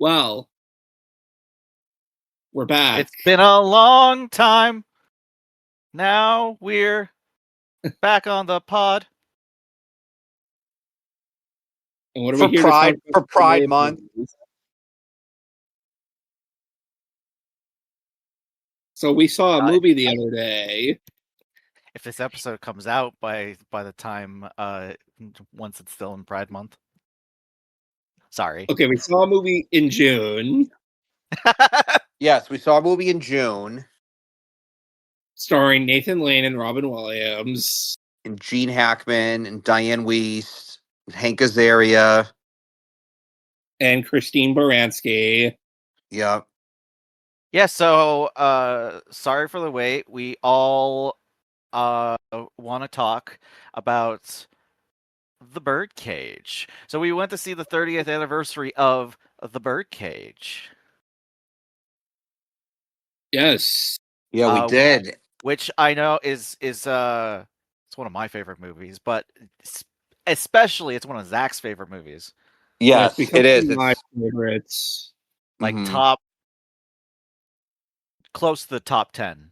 Well, we're back. It's been a long time. Now we're back on the pod. And what are For we here Pride to talk for Pride Month. So we saw a movie the other day. If this episode comes out by the time once it's still in Pride Month. Sorry. Okay, we saw a movie in June. Yes, we saw a movie in June. Starring Nathan Lane and Robin Williams. And Gene Hackman and Diane Wiest, and Hank Azaria. And Christine Baranski. Yep. Yeah, so sorry for the wait. We all want to talk about the Birdcage. So we went to see the 30th anniversary of the Birdcage. Yes. Yeah, we did. Which I know is it's one of my favorite movies, but especially it's one of Zach's favorite movies. Yes, it is. One of my favorites. Like close to the top 10.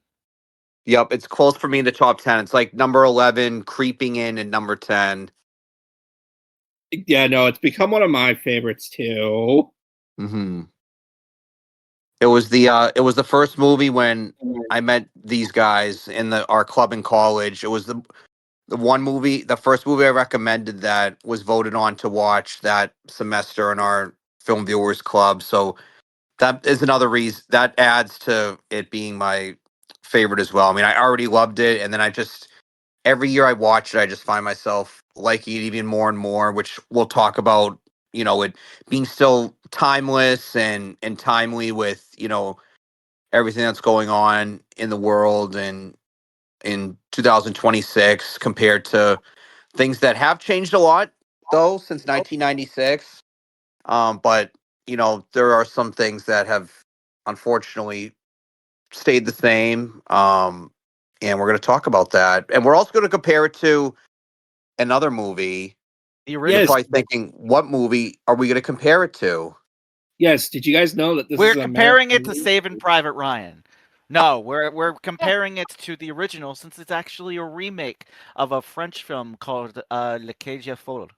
Yep, it's close for me in the top 10. It's like number 11 creeping in at number 10. Yeah, no, it's become one of my favorites too. Mm-hmm. It was the first movie when I met these guys in our club in college. It was the first movie I recommended that was voted on to watch that semester in our film viewers club. So that is another reason that adds to it being my favorite as well. I mean, I already loved it, and then every year I watch it, I just find myself liking it even more and more, which we'll talk about, it being still timeless and timely with, everything that's going on in the world and in 2026 compared to things that have changed a lot, though, since 1996. But, there are some things that have unfortunately stayed the same. And we're going to talk about that. And we're also going to compare it to another movie. You're probably thinking, what movie are we going to compare it to? Yes. Did you guys know that we're comparing it to Saving Private Ryan? No, we're comparing it to the original since it's actually a remake of a French film called Le Cage aux Folles,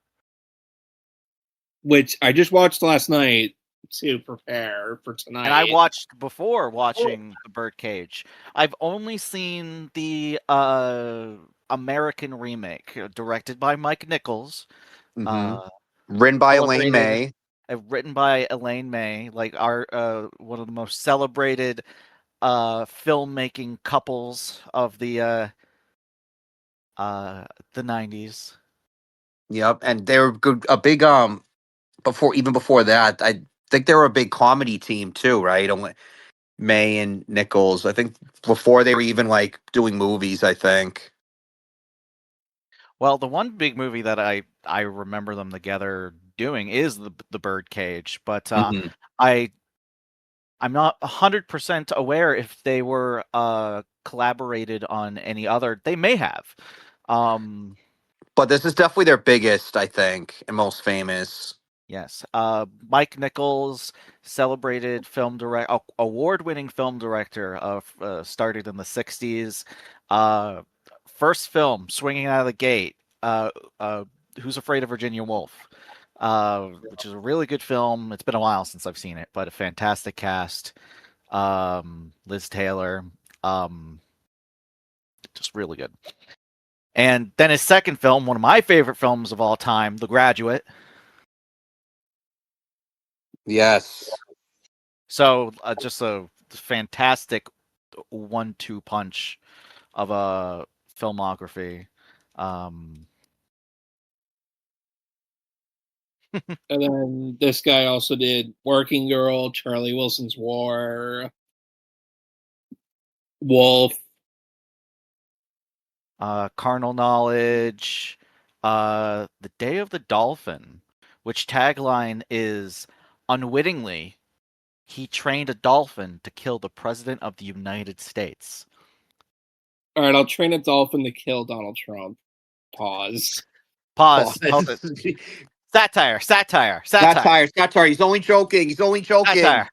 which I just watched last night to prepare for tonight. And I watched before watching The Birdcage. I've only seen the American remake, directed by Mike Nichols. Written by Elaine May. Written by Elaine May, like our one of the most celebrated filmmaking couples of the 90s. Yep, and they were a big before that, I think they were a big comedy team too, right? May and Nichols. I think before they were even like doing movies, I think. Well, the one big movie that I remember them together doing is the Birdcage, but I'm not 100% aware if they were collaborated on any other. They may have. But this is definitely their biggest, I think, and most famous. Yes. Mike Nichols, celebrated award-winning film director, started in the 60s. First film, swinging out of the gate, Who's Afraid of Virginia Woolf, which is a really good film. It's been a while since I've seen it, but a fantastic cast. Liz Taylor, just really good. And then his second film, one of my favorite films of all time, The Graduate. Yes. So just a fantastic 1-2 punch of a filmography. And then this guy also did Working Girl, Charlie Wilson's War, Wolf, Carnal Knowledge, The Day of the Dolphin, which tagline is, unwittingly, he trained a dolphin to kill the President of the United States. All right, I'll train a dolphin to kill Donald Trump. Pause. Pause. Satire. Satire. He's only joking. Satire.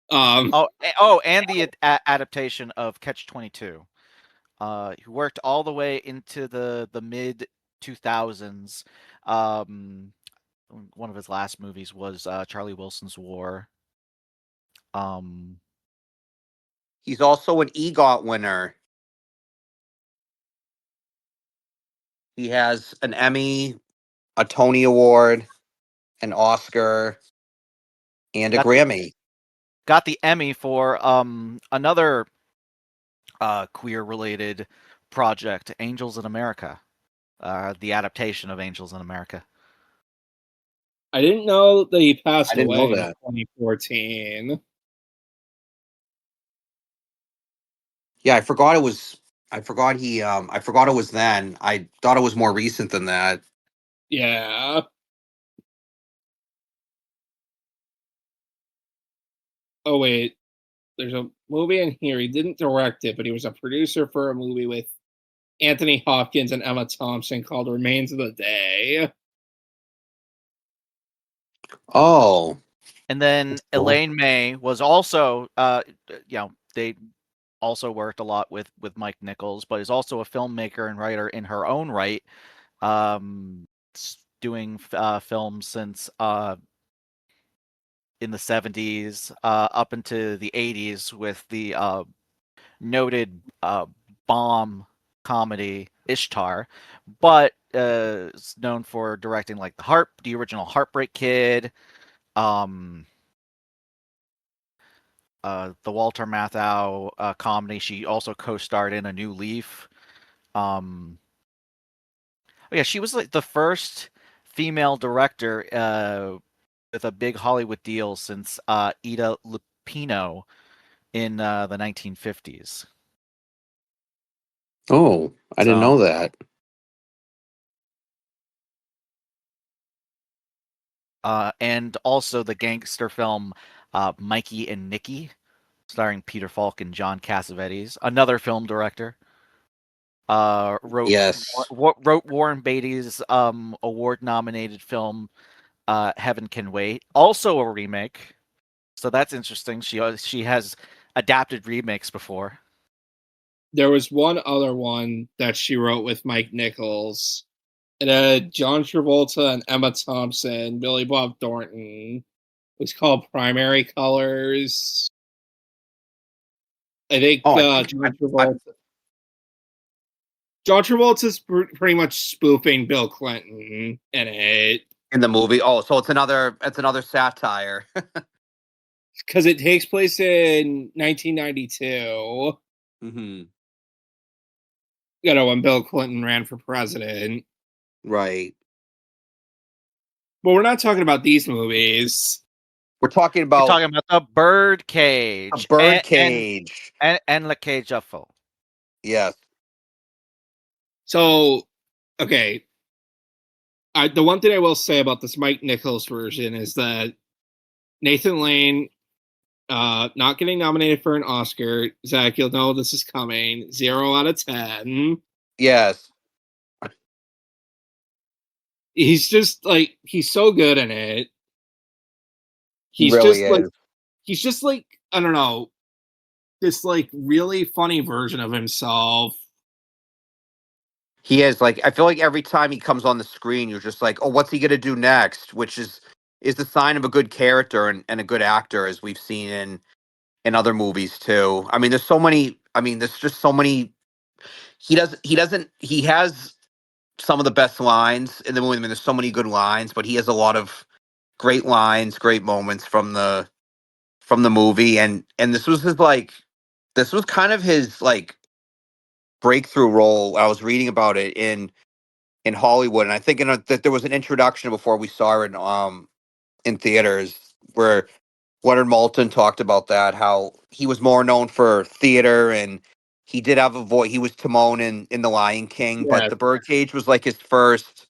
Um, And the adaptation of Catch-22. He worked all the way into the mid 2000s. One of his last movies was Charlie Wilson's War. He's also an EGOT winner. He has an Emmy, a Tony Award, an Oscar, and a Grammy. Got the Emmy for another queer related project, Angels in America. The adaptation of Angels in America. I didn't know that he passed I didn't away know in that. 2014. Yeah, I forgot it was. I forgot he. I forgot it was then. I thought it was more recent than that. Yeah. Oh wait, there's a movie in here. He didn't direct it, but he was a producer for a movie with Anthony Hopkins and Emma Thompson called Remains of the Day. Oh. And then Cool. Elaine May was also, they also worked a lot with Mike Nichols, but is also a filmmaker and writer in her own right, doing films since in the 70s up into the 80s with the noted bomb comedy Ishtar, but is known for directing like the original Heartbreak Kid, the Walter Matthau comedy. She also co-starred in A New Leaf. She was like the first female director with a big Hollywood deal since Ida Lupino in the 1950s. Oh, I didn't know that. And also the gangster film Mikey and Nicky, starring Peter Falk and John Cassavetes, another film director. Wrote Warren Beatty's award-nominated film Heaven Can Wait, also a remake. So that's interesting. She has adapted remakes before. There was one other one that she wrote with Mike Nichols. It had John Travolta and Emma Thompson, Billy Bob Thornton. It was called Primary Colors. I think John Travolta's pretty much spoofing Bill Clinton in it. In the movie? Oh, so it's another satire. Because it takes place in 1992. Mm-hmm. When Bill Clinton ran for president. Right. But we're not talking about these movies. We're talking about the Birdcage. A Birdcage. And La Cage aux Folles. Yes. So, okay. The one thing I will say about this Mike Nichols version is that Nathan Lane not getting nominated for an Oscar. Zach, you'll know this is coming. 0 out of 10. Yes. He's just like, he's so good in it. He really is. He's just like, I don't know, this like really funny version of himself. He is, like, I feel like every time he comes on the screen, you're just like, oh, what's he gonna do next? Which is the sign of a good character and a good actor, as we've seen in other movies too. I mean, there's so many. I mean, there's just so many. He has some of the best lines in the movie. I mean, there's so many good lines, but he has a lot of great lines, great moments from the movie, and this was kind of his like breakthrough role. I was reading about it in Hollywood, and I think that there was an introduction before we saw it in theaters where Leonard Maltin talked about that, how he was more known for theater, and he did have a voice. He was Timon in The Lion King, but The Birdcage was like his first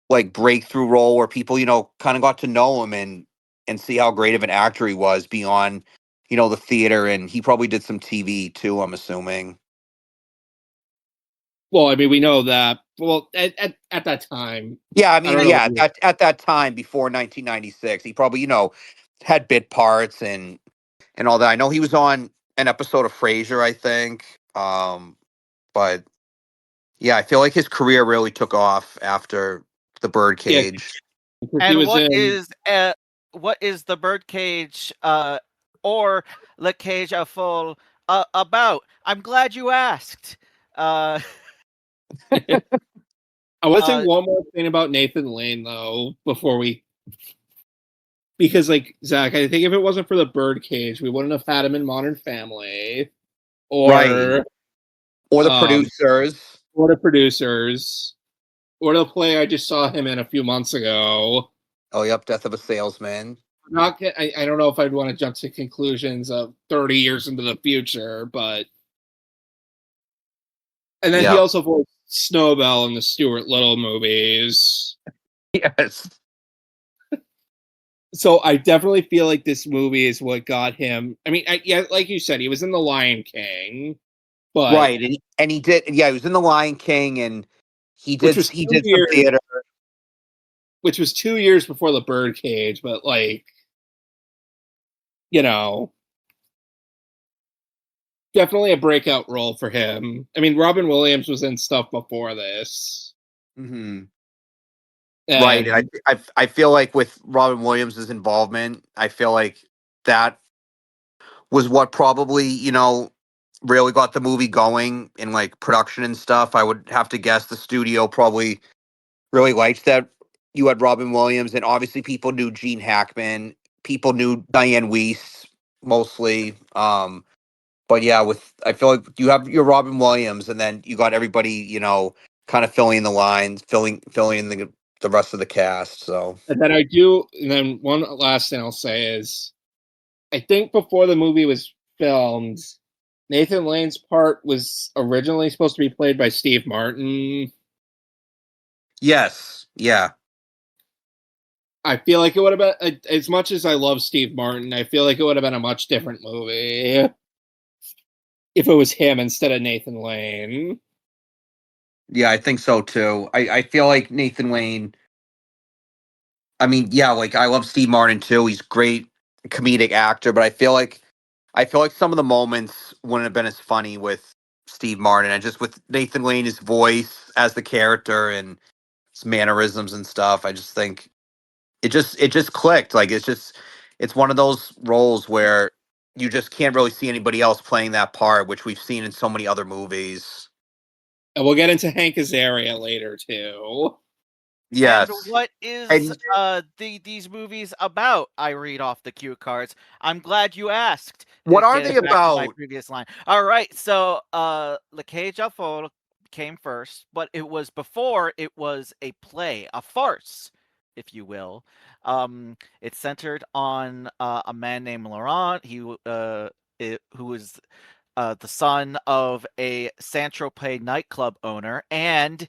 like breakthrough role where people, kind of got to know him and see how great of an actor he was beyond, the theater. And he probably did some TV too, I'm assuming. Well, I mean, we know that. Well, at that time, Yeah, I I mean, don't know. yeah, at that time before 1996, he probably, had bit parts and all that. I know he was on an episode of Frasier, I think. But yeah, I feel like his career really took off after the Yeah, Birdcage. because he And was in. what is the Birdcage or Le Cage à Folle about? I'm glad you asked. Uh, I want to say uh, one more thing about Nathan Lane though before we, because like Zach, I think if it wasn't for the Birdcage, we wouldn't have had him in Modern Family, Right. or Or the um, producers. or the producers, or the play I just saw him in a few months ago. Oh, yep, Death of a Salesman. I don't know if I'd want to jump to conclusions of 30 years into the future, but and then he Yeah. also voiced Snowbell in the Stuart Little movies. Yes. So I definitely feel like this movie is what got him. I mean, yeah, like you said, he was in The Lion King, but Right. And he did, yeah, he was in The Lion King, and which was he 2 did some years, theater. which was 2 years before the Birdcage, but like, you know, definitely a breakout role for him. I mean, Robin Williams was in stuff before this, Hmm. Right. And and I feel like with Robin Williams' involvement, I feel like that was what probably, really got the movie going in like production and stuff. I would have to guess the studio probably really liked that you had Robin Williams, and obviously people knew Gene Hackman, people knew Diane Weiss mostly. But yeah, with I feel like you have your Robin Williams, and then you got everybody, kind of filling in the lines, filling in the rest of the cast. So and then I do. And then one last thing I'll say is, I think before the movie was filmed, Nathan Lane's part was originally supposed to be played by Steve Martin. yes, yeah, I feel like it would have been, as much as I love Steve Martin, I feel like it would have been a much different movie if it was him instead of Nathan Lane. yeah, I think so too. I feel like Nathan Lane. I mean, yeah, like I love Steve Martin too. He's great comedic actor, but I feel like some of the moments wouldn't have been as funny with Steve Martin, and just with Nathan Lane, his voice as the character and his mannerisms and stuff. I just think it just clicked. Like it's one of those roles where you just can't really see anybody else playing that part, which we've seen in so many other movies. And we'll get into Hank Azaria later too. and Yes. what is And these movies about? I read off the cue cards. I'm glad you asked. what are they Getting back to my about? previous line. All right, so Le Cage à Folle came first, but it was before it was a play, a farce, if you will. It's centered on a man named Laurent. Who was the son of a Saint-Tropez nightclub owner, and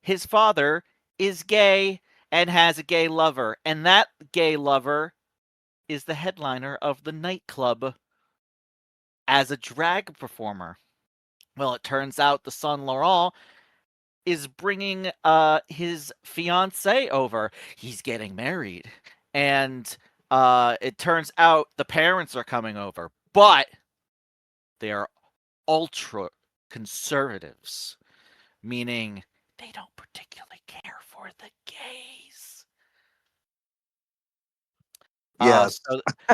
his father is gay and has a gay lover, and that gay lover is the headliner of the nightclub as a drag performer. Well, it turns out the son Laurent is bringing his fiancée over. He's getting married, and it turns out the parents are coming over, but they are ultra conservatives, meaning they don't particularly care for the gays. Yes.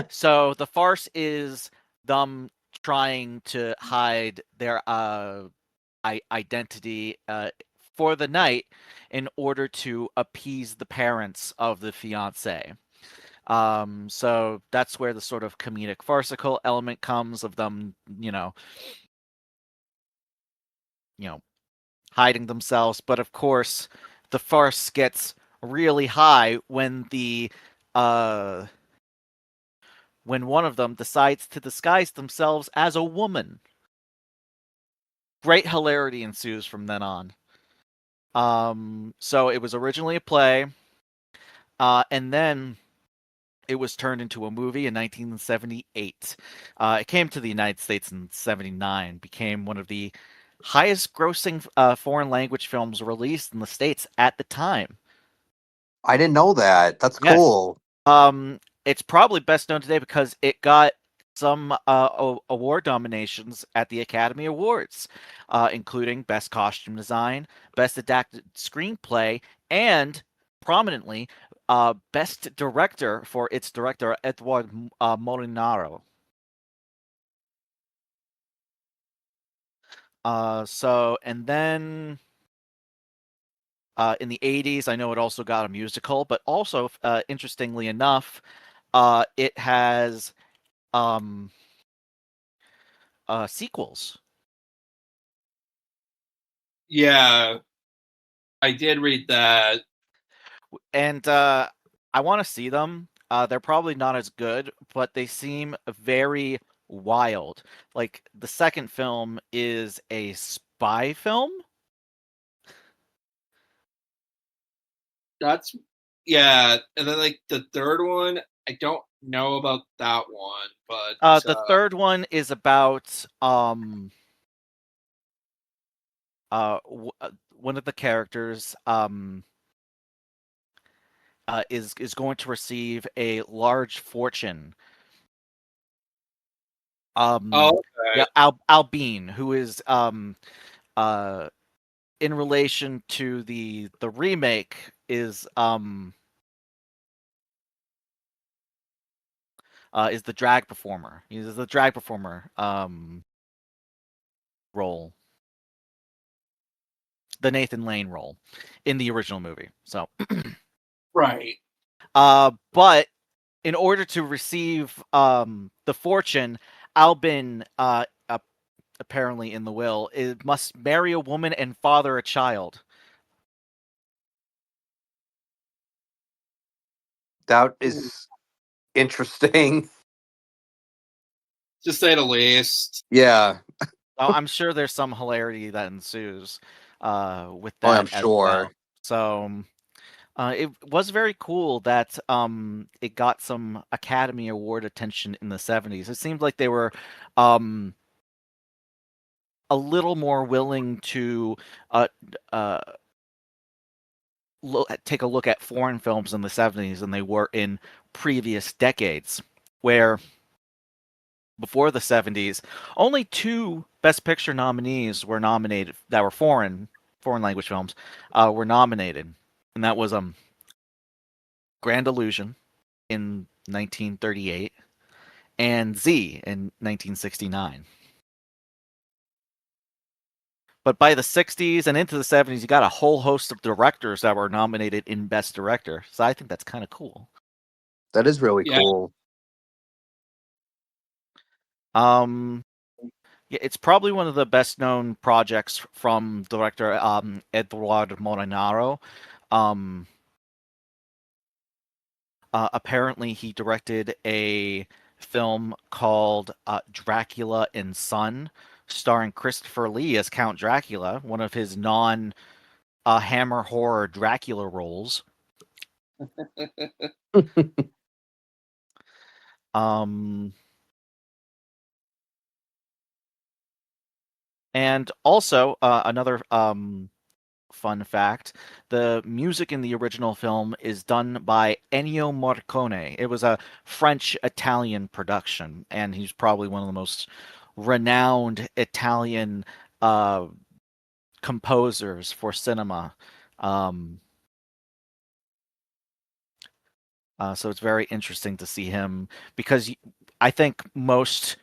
So the farce is them trying to hide their identity for the night in order to appease the parents of the fiance. So that's where the sort of comedic farcical element comes of them, hiding themselves. But of course, the farce gets really high uh when one of them decides to disguise themselves as a woman. Great hilarity ensues from then on. So it was originally a play, and then it was turned into a movie in 1978. It came to the United States in '79, became one of the highest grossing foreign language films released in the States at the time. I didn't know that. That's Yes. cool. It's probably best known today because it got some award nominations at the Academy Awards, including Best Costume Design, Best Adapted Screenplay, and prominently Best Director for its director Edward Molinaro. And then in the 80s, I know it also got a musical, but also, interestingly enough, it has sequels. Yeah, I did read that. And I want to see them. They're probably not as good, but they seem very wild. Like the second film is a spy film. That's yeah, and then like the third one, I don't know about that one, but The third one is about one of the characters is going to receive a large fortune. okay. Yeah, Albine, who is in relation to the remake, is the drag performer. He's the drag performer role, the Nathan Lane role in the original movie. So, Right. but in order to receive the fortune, Albin, apparently in the will, it must marry a woman and father a child. That is interesting. To say the least. Yeah. I'm sure there's some hilarity that ensues with Oh, that I'm as sure. well. So it was very cool that it got some Academy Award attention in the 70s. It seemed like they were a little more willing to take a look at foreign films in the 70s than they were in previous decades, where before the 70s, only 2 Best Picture nominees were nominated that were foreign language films were nominated, and that was Grand Illusion in 1938 and Z in 1969. But by the 60s and into the 70s, you got a whole host of directors that were nominated in Best Director. So I think that's kind of cool. That is really Yeah. cool. Yeah, it's probably one of the best known projects from director Edward Molinaro. Apparently, he directed a film called Dracula and Son, starring Christopher Lee as Count Dracula, one of his non Hammer horror Dracula roles. And also another fun fact: the music in the original film is done by Ennio Morricone. It was a French-Italian production, and he's probably one of the most renowned Italian composers for cinema. So it's very interesting to see him, because I think most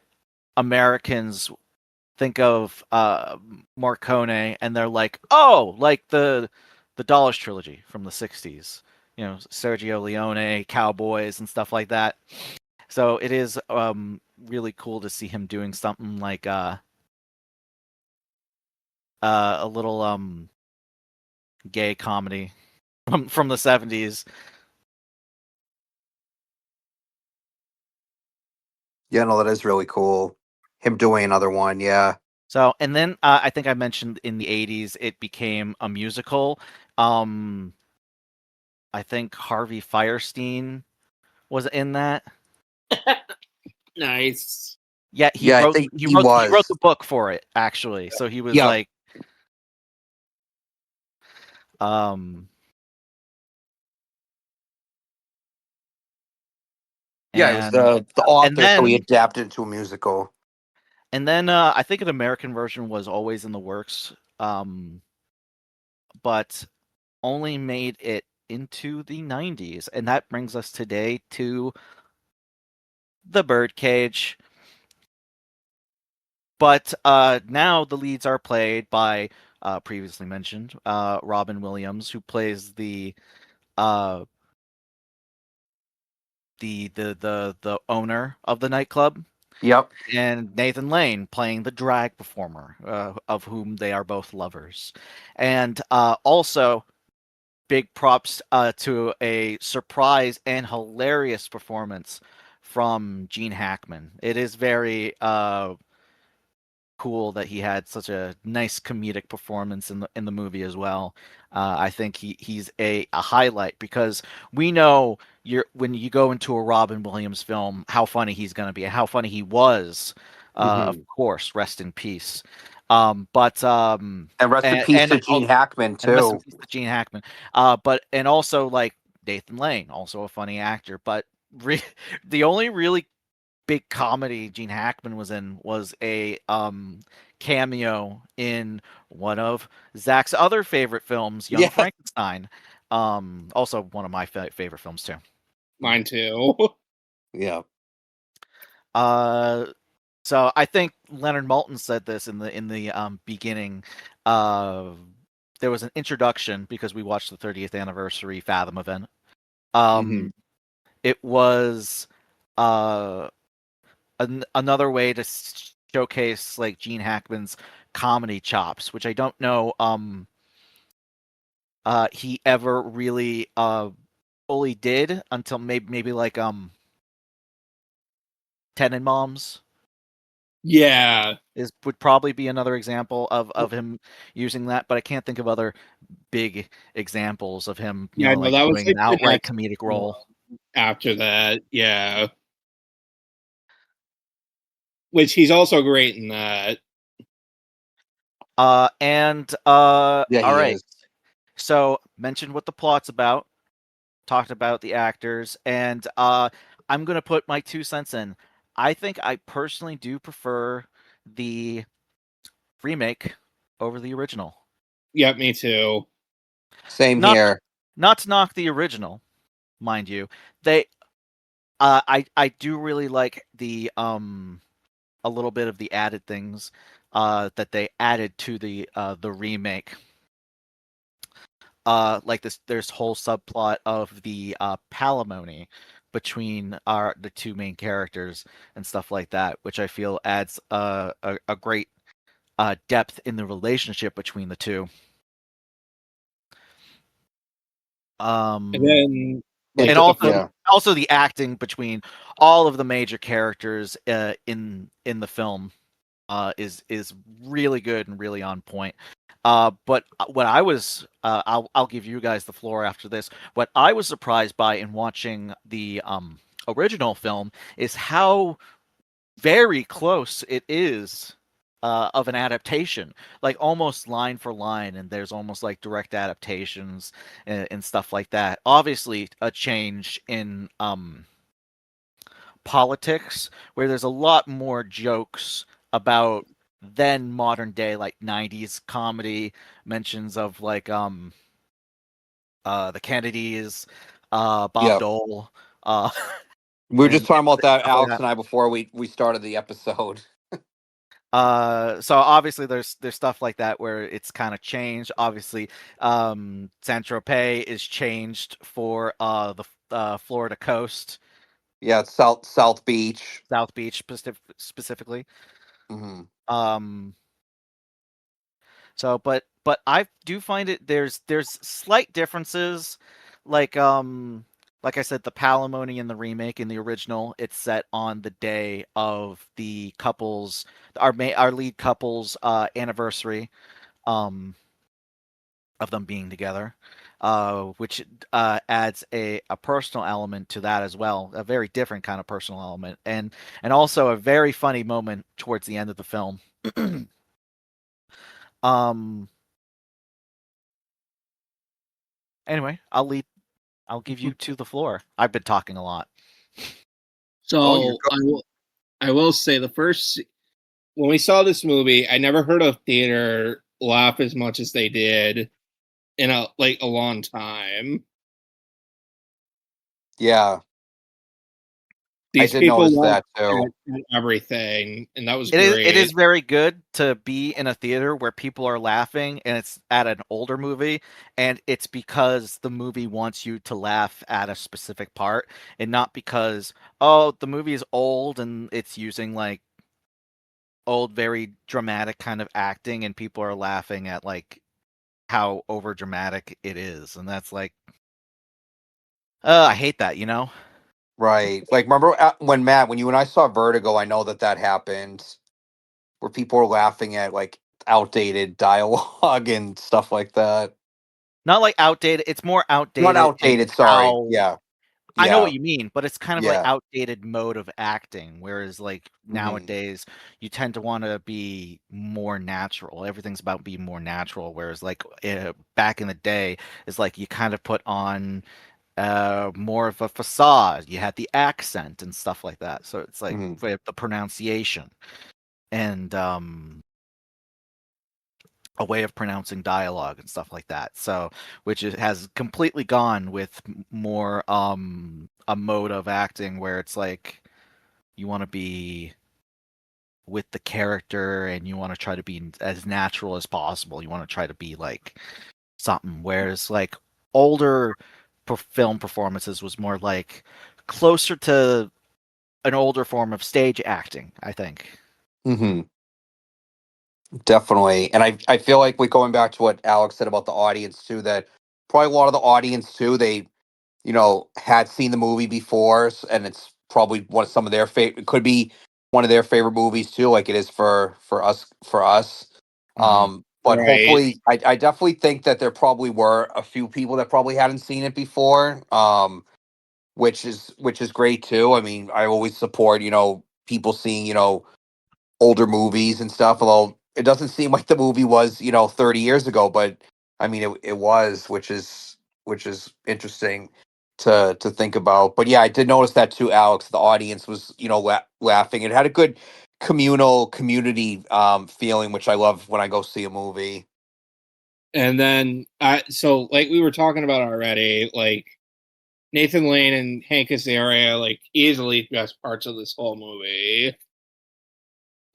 Americans think of Morricone and they're like, oh, like the Dollars trilogy from the 60s, Sergio Leone, Cowboys, and stuff like that. So it is really cool to see him doing something like a little gay comedy from the 70s. Yeah, no, that is really cool. Him doing another one, yeah. So, and then I think I mentioned in the 80s it became a musical. I think Harvey Fierstein was in that. Nice. Yeah, he Yeah, I wrote think he he wrote he wrote was. the book for it, actually. So he was Yeah. like, um, Yeah, it was and the and author, so he then adapted it to a musical. I think an American version was always in the works, but only made it into the 90s, and that brings us today to the Birdcage. But now the leads are played by previously mentioned Robin Williams, who plays uh, the owner of the nightclub, Yep. and Nathan Lane playing the drag performer, of whom they are both lovers. And also, big props to a surprise and hilarious performance from Gene Hackman. It is very cool that he had such a nice comedic performance in the movie as well. I think he's a highlight, because we know when you go into a Robin Williams film, how funny he's going to be, and how funny he was. Of course, rest in peace. But And rest in peace to Gene Hackman and rest in too. peace to Gene Hackman. But and also like Nathan Lane, also a funny actor. But the only really big comedy Gene Hackman was in was a cameo in one of Zach's other favorite films, Young Yeah. Frankenstein. Also one of my favorite films too. Mine too. Yeah. So I think Leonard Maltin said this in the beginning. There was an introduction because we watched the 30th anniversary Fathom event. It was another way to showcase like Gene Hackman's comedy chops, which I don't know he ever really fully did until maybe like Tenenbaums Yeah. would probably be another example of him using that, but I can't think of other big examples of him, Yeah, no, like that was doing like an the outright next comedic role. after that. Yeah. Which he's also great in that. Yeah, all He right. is. So mentioned what the plot's about, talked about the actors, and I'm gonna put my 2 cents in. I think I personally do prefer the remake over the original. Yep, me too. Same Not here. not to knock the original, mind you. They I do really like the a little bit of the added things that they added to the remake. Like there's whole subplot of the palimony between the two main characters and stuff like that, which I feel adds a great depth in the relationship between the two. And then like And the also the acting between all of the major characters in the film is really good and really on point. But what I was, I'll give you guys the floor after this. What I was surprised by in watching the original film is how very close it is of an adaptation, like almost line for line, and there's almost like direct adaptations and stuff like that. Obviously, a change in politics where there's a lot more jokes about then modern day like 90s comedy, mentions of like the Kennedys, Bob Yeah. Dole, We were just and talking about that, stuff like Alex that. and I, before we started the episode. So obviously there's stuff like that where it's kind of changed. Obviously, Saint Tropez is changed for the Florida coast, Yeah, South Beach. South Beach specifically. hmm Um, So, but I do find it there's slight differences, like like I said, the palimony in the remake and the original, it's set on the day of the couple's our lead couple's anniversary. Um, of them being together, which adds a personal element to that as well, a very different kind of personal element, and also a very funny moment towards the end of the film. um. Anyway, I'll give you to the floor. I've been talking a lot. Oh, you're So I will say when we saw this movie, I never heard a theater laugh as much as they did in a long time. Yeah, I These did people notice laughed that too. at everything, and that was It is great. very good to be in a theater where people are laughing and it's at an older movie, and it's because the movie wants you to laugh at a specific part and not because, oh, the movie is old and it's using like old very dramatic kind of acting and people are laughing at like how over dramatic it is, and that's like, I hate that, you know. Right. Like, remember when Matt, when you and I saw Vertigo, I know that that happened where people were laughing at like outdated dialogue and stuff like that. Not like outdated, it's more Not outdated in outdated, sorry. how, Yeah. I know Yeah. what you mean, but it's kind of like Yeah. outdated mode of acting, whereas like Hmm. nowadays you tend to want to be more natural. Everything's about being more natural, whereas like back in the day, it's like you kind of put on more of a facade. You had the accent and stuff like that, so it's like Hmm. with the pronunciation and a way of pronouncing dialogue and stuff like that. So, has completely gone with more a mode of acting where it's like you want to be with the character and you want to try to be as natural as possible. You want to try to be like something, whereas like older film performances was more like closer to an older form of stage acting, I think. Hmm. Definitely. And I feel like we going back to what Alex said about the audience too, that probably a lot of the audience too, they, had seen the movie before, and it's probably one of some of their favorite. It could be one of their favorite movies too, like it is for us. Hmm. But Right. hopefully, I definitely think that there probably were a few people that probably hadn't seen it before, which is great too. I mean, I always support people seeing older movies and stuff. Although it doesn't seem like the movie was 30 years ago, but I mean it was, which is interesting to think about. But yeah, I did notice that too, Alex. The audience was laughing. It had a good community feeling, which I love when I go see a movie. And then so like we were talking about already, like Nathan Lane and Hank Azaria, like easily best parts of this whole movie.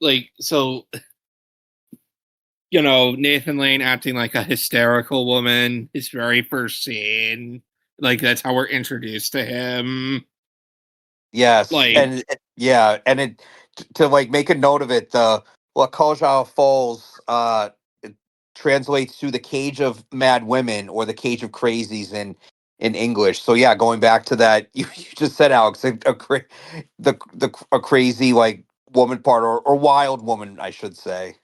Like, so Nathan Lane acting like a hysterical woman, his very first scene. Like, that's how we're introduced to him. Yes, Like, yeah, and to like make a note of it, the Lacauja Falls it translates to the cage of mad women or the cage of crazies in English. So yeah, going back to that, you just said, Alex, a crazy like woman part, or wild woman, I should say.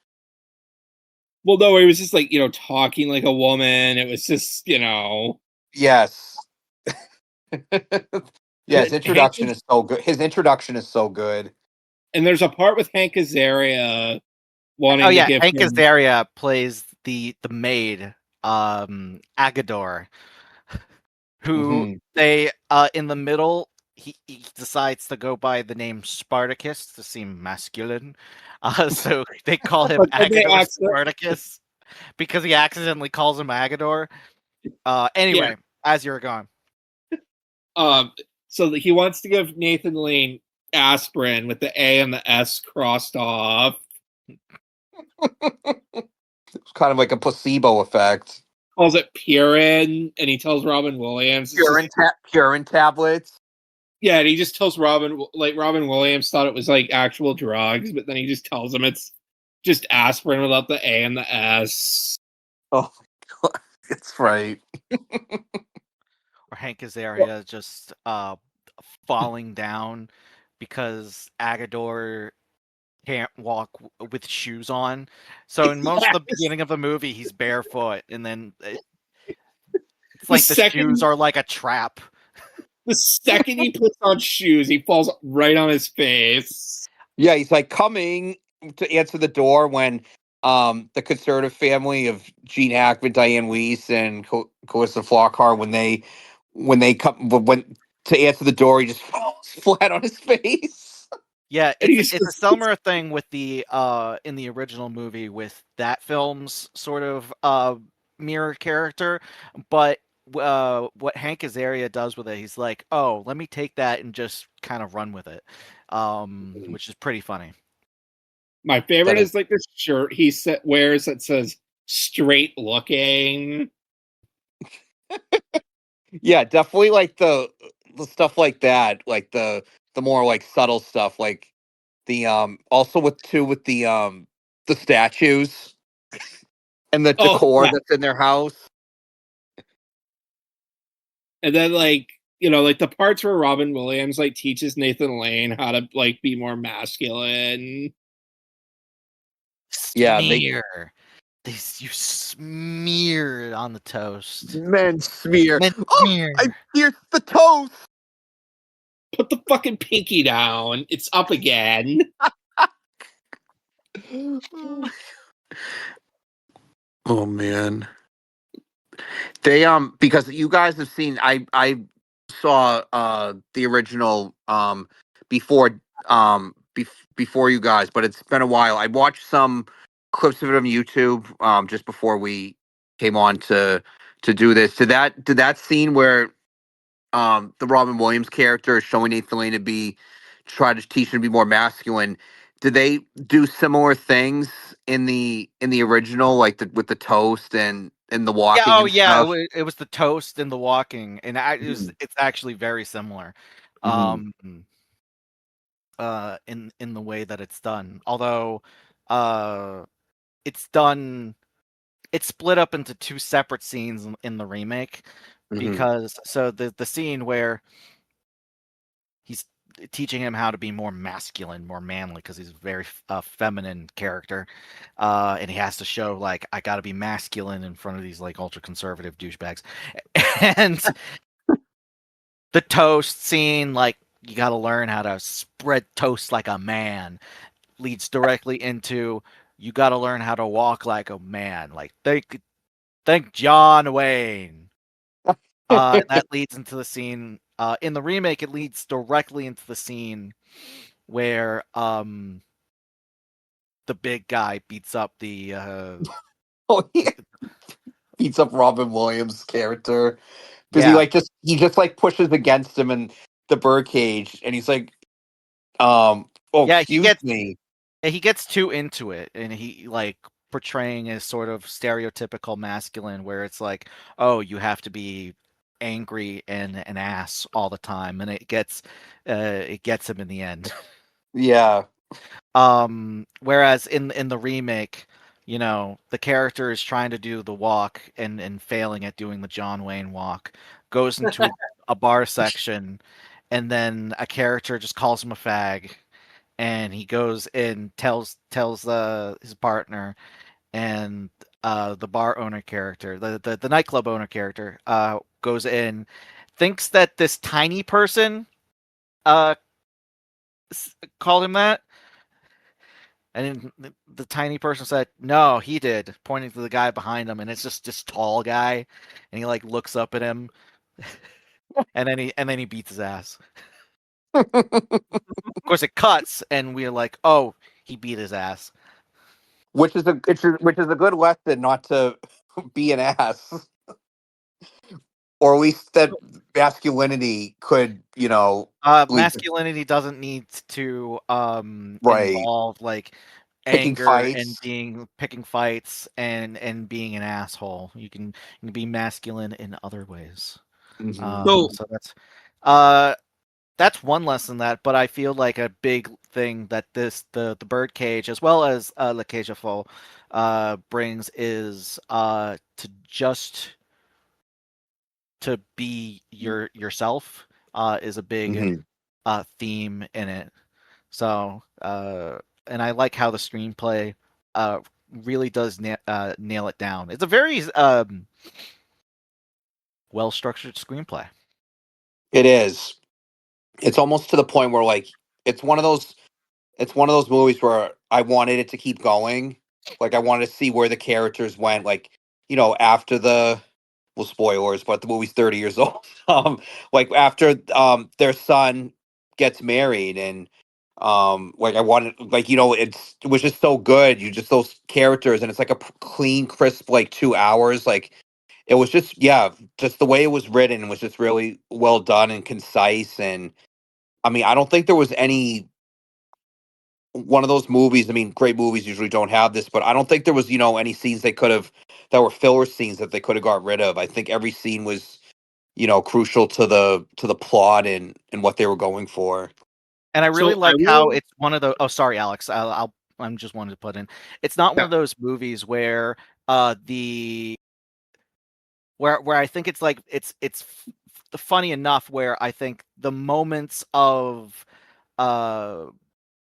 well, no, he was just like, talking like a woman. It was just, Yes. Yeah, his Hank, introduction is so good. His introduction is so good. and there's a part with Hank Azaria Oh wanting to yeah, give Hank him. Azaria plays the maid, Agador, who Hmm. they in the middle he decides to go by the name Spartacus to seem masculine. So they call him But then they Agador accident, Spartacus because he accidentally calls him Agador. yeah. Anyway, as you're going. Um, so that he wants to give Nathan Lane aspirin with the A and the S crossed off. It's kind of like a placebo effect. Calls it Purin, and he tells Robin Williams. It's just Purine tablets. yeah, and he just tells Robin Williams thought it was like actual drugs, but then he just tells him it's just aspirin without the A and the S. Oh my god, that's right. Or Hank Azaria just falling down because Agador can't walk with shoes on. So in most of the Yes. beginning of the movie, he's barefoot, and then it's The like the shoes second, are like a trap. the second he puts on shoes, he falls right on his face. Yeah, he's like coming to answer the door when the conservative family of Gene Hackman, Diane Weiss, and Calista Flockhart when they come when to answer the door, he just falls flat on his face. Yeah, And it's he's it's a just, similar thing with the in the original movie with that film's sort of mirror character, but what Hank Azaria does with it, he's like, "Oh, let me take that and just kind of run with it," which is pretty funny. my favorite That is- is like this shirt he wears that says "straight looking." Yeah, definitely like the stuff like that, like the more like subtle stuff, like the also with the statues and the Oh decor yeah, that's in their house. and then like like the parts where Robin Williams like teaches Nathan Lane how to like be more masculine. Yeah, Smear. You smear it on the toast. men smear. Men Oh, I smear. pierced the toast. Put the fucking pinky down. It's up again. Oh man. They because you guys have seen I saw the original before before you guys, but it's been a while. I watched some clips of it on YouTube just before we came on to do this. Did that scene where the Robin Williams character is showing Nathan Lane to be try to teach him to be more masculine. Did they do similar things in the original, like with the toast and the Yeah, walking oh and yeah, stuff? it was the toast and the walking, and Mhm. it's actually very similar, Mhm. um, in the way that it's done. Although, uh, it's done, it's split up into two separate scenes in the remake, Mhm. because so the scene where he's teaching him how to be more masculine, more manly, because he's a very feminine character, and he has to show like I got to be masculine in front of these like ultra conservative douchebags, and the toast scene, like you got to learn how to spread toast like a man, leads directly into you got to learn how to walk like a man. Like thank John Wayne. And that leads into the scene in the remake. It leads directly into the scene where the big guy beats up the Oh, he beats up Robin Williams' character because yeah, he just like pushes against him in the birdcage, and he's like, oh, yeah, excuse me. he gets too into it, and he like portraying as sort of stereotypical masculine, where it's like, oh, you have to be angry and an ass all the time, and it gets him in the end. Yeah. Whereas in the remake, the character is trying to do the walk and failing at doing the John Wayne walk, goes into a bar section, and then a character just calls him a fag, and he goes and tells his partner, and the bar owner character, the nightclub owner character, goes in, thinks that this tiny person uh called him that. And the tiny person said, "No, he did," pointing to the guy behind him, and it's just this tall guy, and he like looks up at him, and then he beats his ass. Of course, it cuts, and we're like, "Oh, he beat his ass." Which is a good lesson not to be an ass, or at least that masculinity could lead to Masculinity doesn't need to right involve like picking anger and fights. picking fights and being an asshole. You can be masculine in other ways. Hmm. So So that's one lesson that, but I feel like a big thing that the Birdcage as well as La Cage aux Folles brings is to be yourself is a big Hmm. theme in it. So and I like how the screenplay really does nail it down. It's a very well structured screenplay. It is. It's almost to the point where like it's one of those movies where I wanted it to keep going. Like I wanted to see where the characters went. Like after the well spoilers, but the movie's 30 years old. Like after their son gets married and like I wanted like it was just so good. You just those characters and it's like a clean, crisp like 2 hours. Like it was just just the way it was written was just really well done and concise. And I mean, I don't think there was any one of those movies. I mean, great movies usually don't have this, but I don't think there was, any scenes they could have that were filler scenes that they could have got rid of. I think every scene was, crucial to the plot and what they were going for. And I really So I like how will. it's one of the. Oh, sorry, Alex. I'm just wanted to put in. It's not one Yeah, of those movies where the where I think it's like funny enough where I think the moments of uh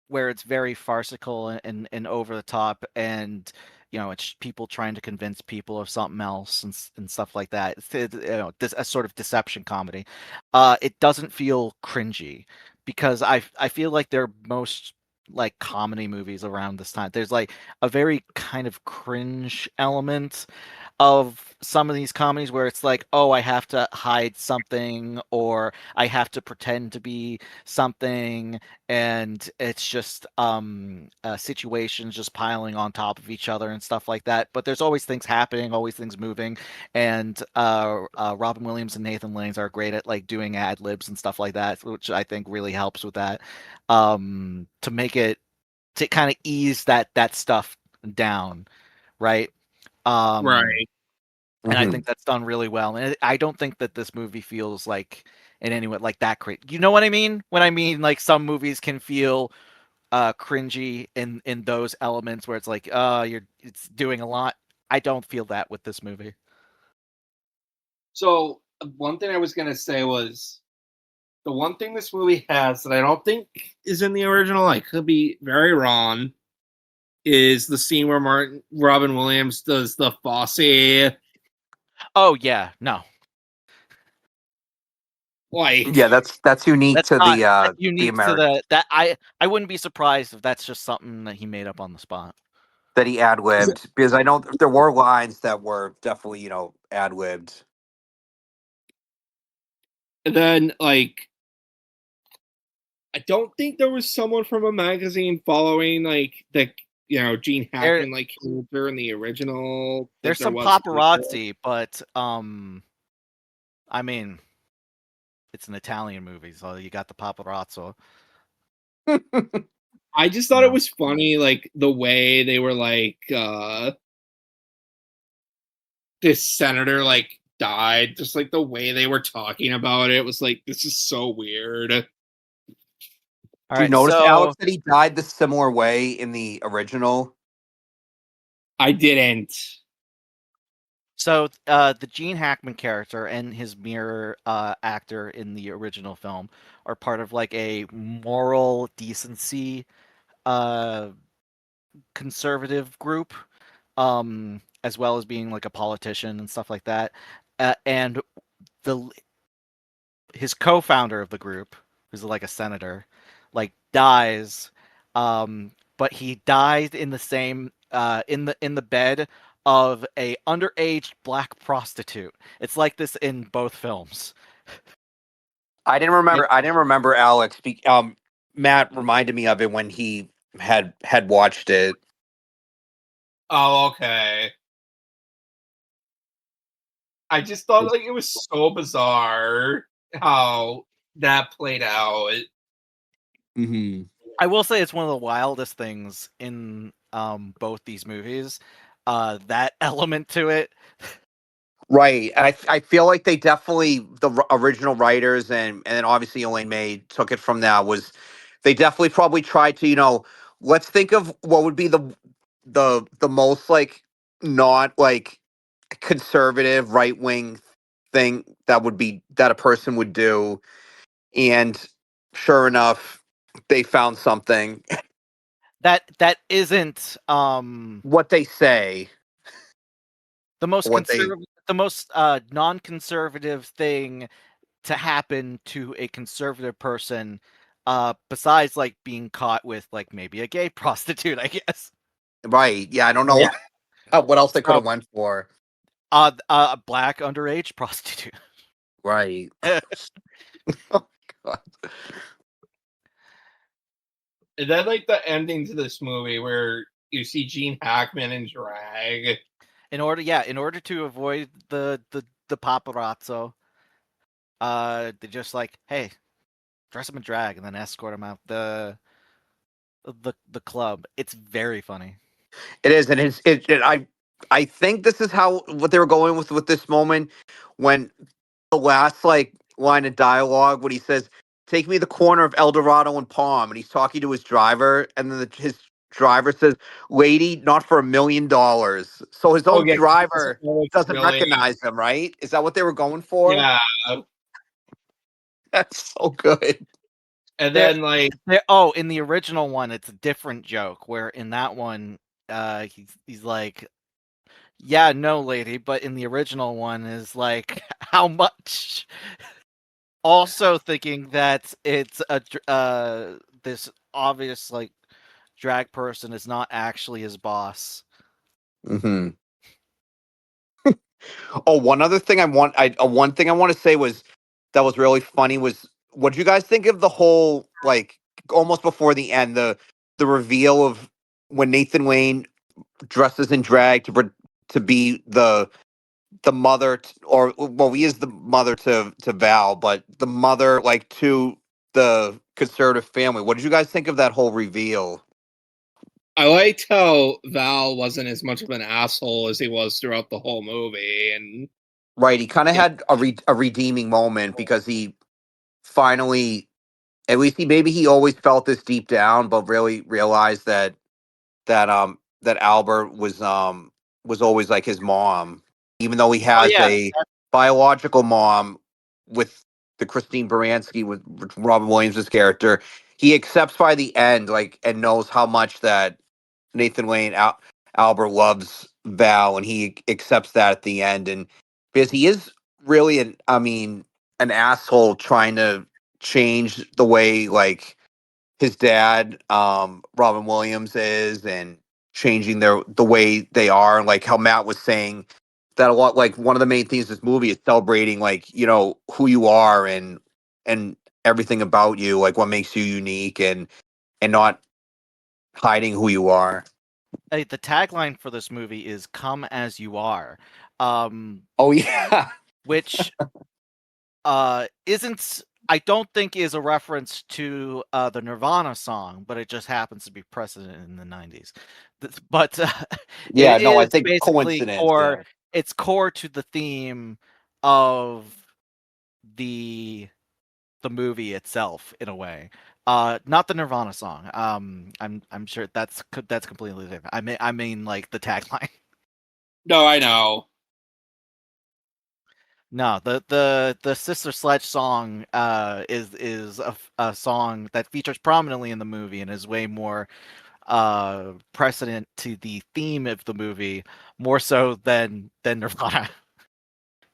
where it's very farcical and over the top and it's people trying to convince people of something else and stuff like that. This a sort of deception comedy. It doesn't feel cringy because I feel like they're most like comedy movies around this time. There's like a very kind of cringe element of some of these comedies where it's like, oh, I have to hide something or I have to pretend to be something, and it's just situations just piling on top of each other and stuff like that. But there's always things happening, always things moving, and Robin Williams and Nathan Lanes are great at like doing ad libs and stuff like that, which I think really helps with that to make it to kind of ease that stuff down, right? Um, right. and I Hmm. think that's done really well. And I don't think that this movie feels like in any way like that crazy. You know what I mean? When I mean like some movies can feel cringy in those elements where it's like, it's doing a lot. I don't feel that with this movie. So one thing I was gonna say was the one thing this movie has that I don't think is in the original. I could be very wrong. Is the scene where Robin Williams does the Fosse Oh yeah, no. like Yeah, that's unique That's to not the that's the unique to American I wouldn't be surprised if that's just something that he made up on the spot. that he ad libbed because I know there were lines that were definitely ad libbed. and then like I don't think there was someone from a magazine following like the Gene There Hackman like character in the original that there's there some was. paparazzi, but I mean, it's an Italian movie, so you got the paparazzo. I just You thought it know, was funny, like the way they were like this senator like died, just like the way they were talking about it was like this is so weird. all Do you right, notice, so Alex, that he died the similar way in the original? I didn't. the Gene Hackman character and his mirror actor in the original film are part of like a moral decency uh, conservative group, as well as being like a politician and stuff like that. And the his co-founder of the group, who's like a senator, like dies, but he died in the same in the bed of a underage black prostitute. It's like this in both films. It, I didn't remember Alex. Matt reminded me of it when he had watched it. Oh, okay. I just thought like it was so bizarre how that played out. Hmm. I will say it's one of the wildest things in both these movies. That element to it. Right. I feel like they definitely original writers and then obviously Elaine May took it from that was they definitely probably tried to let's think of what would be the most like not like conservative right wing thing that a person would do, and sure enough they found something. that isn't what they say. the most What they non-conservative thing to happen to a conservative person, besides like being caught with like maybe a gay prostitute, I guess. right? Yeah, I don't know what else they could have So, went for. A black underage prostitute. Right. Oh, God. And then like the ending to this movie where you see Gene Hackman in drag. In order to avoid the paparazzo, they just like, hey, dress him in drag and then escort him out the club. It's very funny. It is, and I think this is how what they were going with this moment when the last like line of dialogue when he says, "Take me to the corner of El Dorado and Palm," and he's talking to his driver, and then his driver says, "Lady, not for $1,000,000." So his Oh own yeah, driver doesn't really, recognize him, right? Is that what they were going for? yeah. That's so good. And There, then like in the original one, it's a different joke. Where in that one, he's like, yeah, no, lady, but in the original one is like, how much? Also thinking that it's this obvious like drag person is not actually his boss. Hmm. Oh, one other thing one thing I want to say was that was really funny was what did you guys think of the whole like almost before the end the reveal of when Nathan Lane dresses in drag to be the mother or well he is the mother to Val but the mother like to the conservative family. What did you guys think of that whole reveal? I liked how Val wasn't as much of an asshole as he was throughout the whole movie, and Right, he kind of yeah, had a redeeming moment because he finally at least he always felt this deep down but really realized that Albert was always like his mom, even though he Oh has yeah, a biological mom with the Christine Baranski with Robin Williams' character. He accepts by the end, like, and knows how much that Nathan Lane Albert loves Val, and he accepts that at the end, and because he is really an asshole trying to change the way like his dad, Robin Williams is, and changing the way they are, and like how Matt was saying that a lot. Like one of the main themes of this movie is celebrating, like who you are and everything about you, like what makes you unique, and not hiding who you are. hey, the tagline for this movie is "Come as you are," um, Oh yeah, which isn't I don't think is a reference to the Nirvana song, but it just happens to be precedent in the 90s. But it yeah. No, I is think basically coincidence. core. Yeah. It's core to the theme of the movie itself in a way. Not the Nirvana song. I'm sure that's completely different. I mean like the tagline. no, I know. No, the Sister Sledge song is a song that features prominently in the movie and is way more precedent to the theme of the movie more so than Nirvana.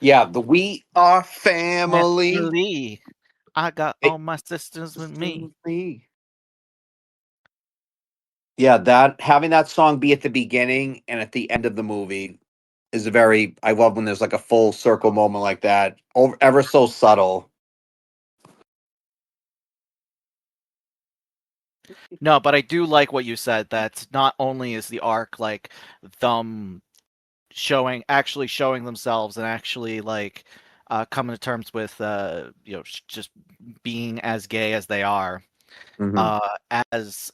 Yeah, the We Are Family. Family. I got It- all my sisters with me. Yeah, that having that song be at the beginning and at the end of the movie is a very I love when there's like a full circle moment like that. Ever so subtle. No, but I do like what you said that not only is the arc like them actually showing themselves and actually like coming to terms with just being as gay as they are, Hmm. uh as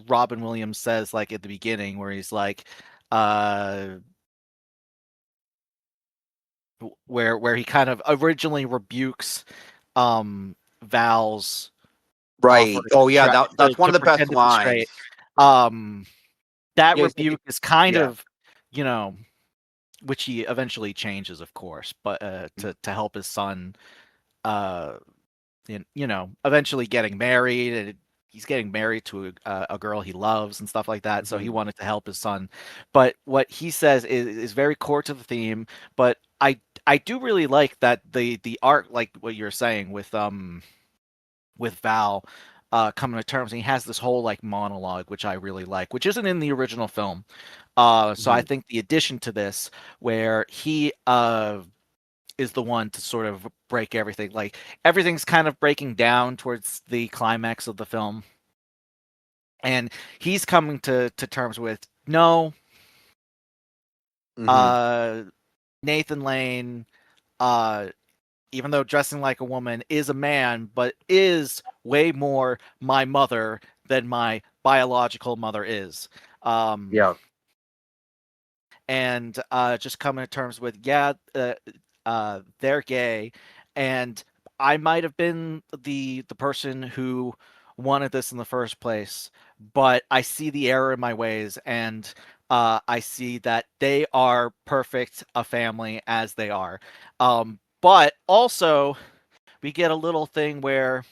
Robin Williams says like at the beginning where he's like uh where he kind of originally rebukes Val's offer Right. Oh yeah, try that's one to of the best pretend to be straight. lines. um that Yeah, he's like, rebuke is kind yeah. of, you know, which he eventually changes, of course, but to help his son, uh, eventually getting married, and he's getting married to a girl he loves and stuff like that. So he Mhm. wanted to help his son. But what he says is very core to the theme. But I do really like that the art, like what you're saying with Val coming to terms, and he has this whole like monologue, which I really like, which isn't in the original film. So I Mhm. think the addition to this, where he is the one to sort of break everything, like everything's kind of breaking down towards the climax of the film, and he's coming to terms with no, Mhm. uh, Nathan Lane, uh, even though dressing like a woman is a man, but is way more my mother than my biological mother is. Yeah. And just coming to terms with, yeah, they're gay, and I might have been the person who wanted this in the first place, but I see the error in my ways, and I see that they are perfect a family as they are. But also, we get a little thing where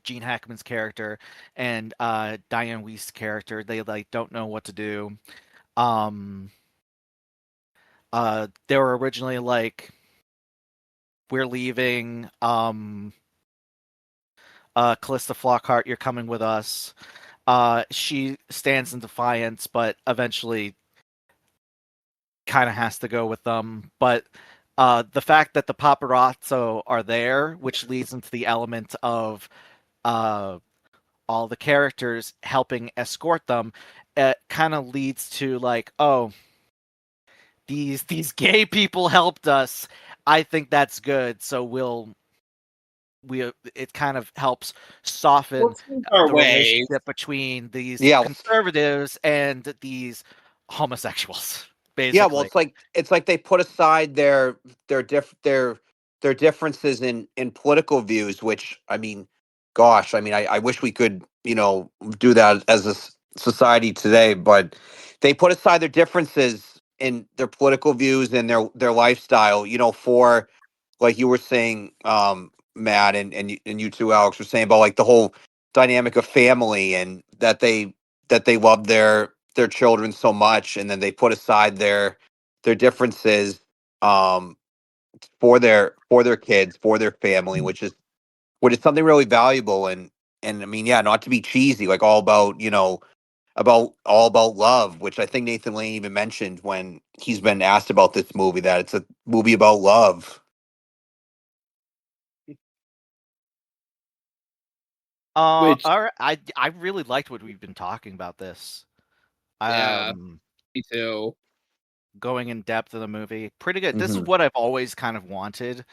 Gene Hackman's character and Diane Weist's character, they like don't know what to do. Um, they were originally like, we're leaving. Callista Flockhart, you're coming with us. She stands in defiance, but eventually kind of has to go with them. But the fact that the paparazzo are there, which leads into the element of uh, all the characters helping escort them, it kind of leads to like, oh, these gay people helped us. I think that's good. So we it kind of helps soften Let's move our the ways. relationship between these Yeah. conservatives and these homosexuals, Yeah, well, basically. it's like they put aside their differences in political views, which I mean, gosh, I mean, I wish we could do that as a society today, but they put aside their differences in their political views and their lifestyle, for like you were saying, Matt, and you too, Alex, were saying about like the whole dynamic of family and that they love their children so much, and then they put aside their differences um for their kids, for their family, which is something really valuable. And I mean, yeah, not to be cheesy, like all about all about love, which I think Nathan Lane even mentioned when he's been asked about this movie, that it's a movie about love. Which, All right, I really liked what we've been talking about this. yeah, Um, me too. Going in depth of the movie, pretty good. This is Hmm. what I've always kind of wanted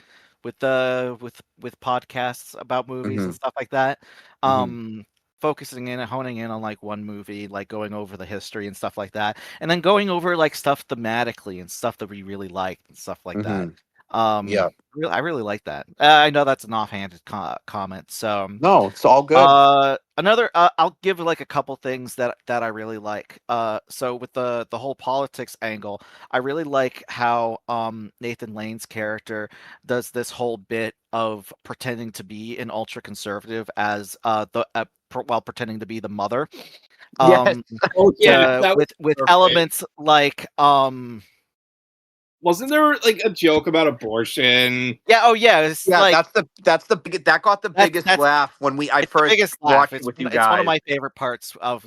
with the with podcasts about movies and Hmm. stuff like that. Hmm. Focusing in and honing in on like one movie, like going over the history and stuff like that, and then going over like stuff thematically and stuff that we really liked and stuff like that. Hmm. Yeah. I really like that. I know that's an offhanded comment, so No, it's all good. another I'll give like a couple things that I really like. So with the whole politics angle, I really like how Nathan Lane's character does this whole bit of pretending to be an ultra conservative as while pretending to be the mother. Yes. Oh yeah, that was With perfect. elements like Wasn't there like a joke about abortion? yeah, oh yeah, it's Yeah, like that got the biggest that's laugh when I it's the first biggest laugh. watched it with you It's one of guys. my favorite parts of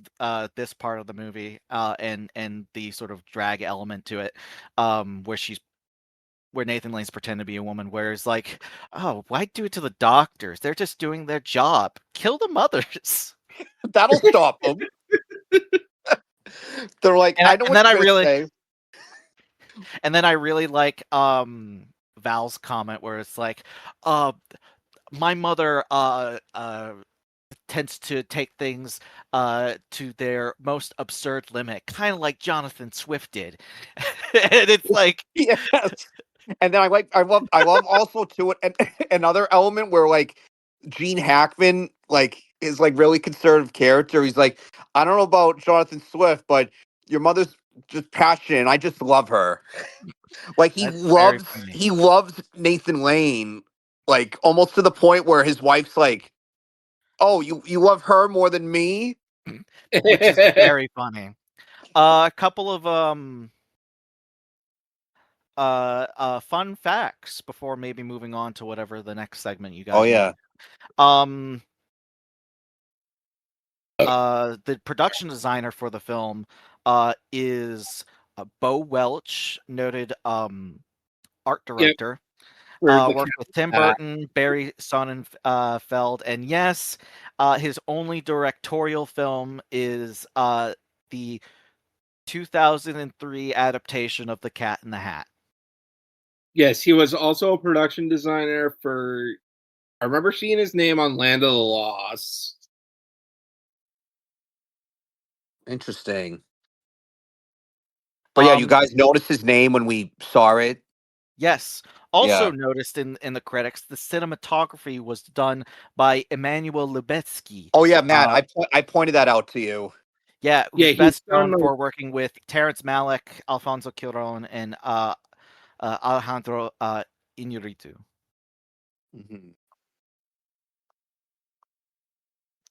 this part of the movie, and the sort of drag element to it, where Nathan Lane's pretend to be a woman, where it's like, oh, why do it to the doctors? They're just doing their job. Kill the mothers. That'll stop them. They're like, I know And what then you're gonna say. I really like Val's comment where it's like, uh my mother tends to take things to their most absurd limit, kind of like Jonathan Swift did. And it's like, Yes. And then I love also too another element where like Gene Hackman like is like really conservative character. He's like, I don't know about Jonathan Swift, but your mother's just passionate and I just love her. Like he that's very loves funny. he loves Nathan Lane, like almost to the point where his wife's like, Oh, you love her more than me? which is very funny. A couple of fun facts before maybe moving on to whatever the next segment you guys Oh want. yeah. The production designer for the film is Bo Welch, noted art director. Worked with Tim Burton, Barry Sonnenfeld, and yes, his only directorial film is the 2003 adaptation of The Cat in the Hat. Yes, he was also a production designer for. I remember seeing his name on Land of the Lost. Interesting. But yeah, you guys noticed his name when we saw it? Yes. Also noticed in the credits, the cinematography was done by Emmanuel Lubezki. Oh yeah, Matt, I pointed that out to you. Yeah, Yeah, he's best known for working with Terrence Malick, Alfonso Cuarón, and Alejandro Iñárritu. Mm-hmm.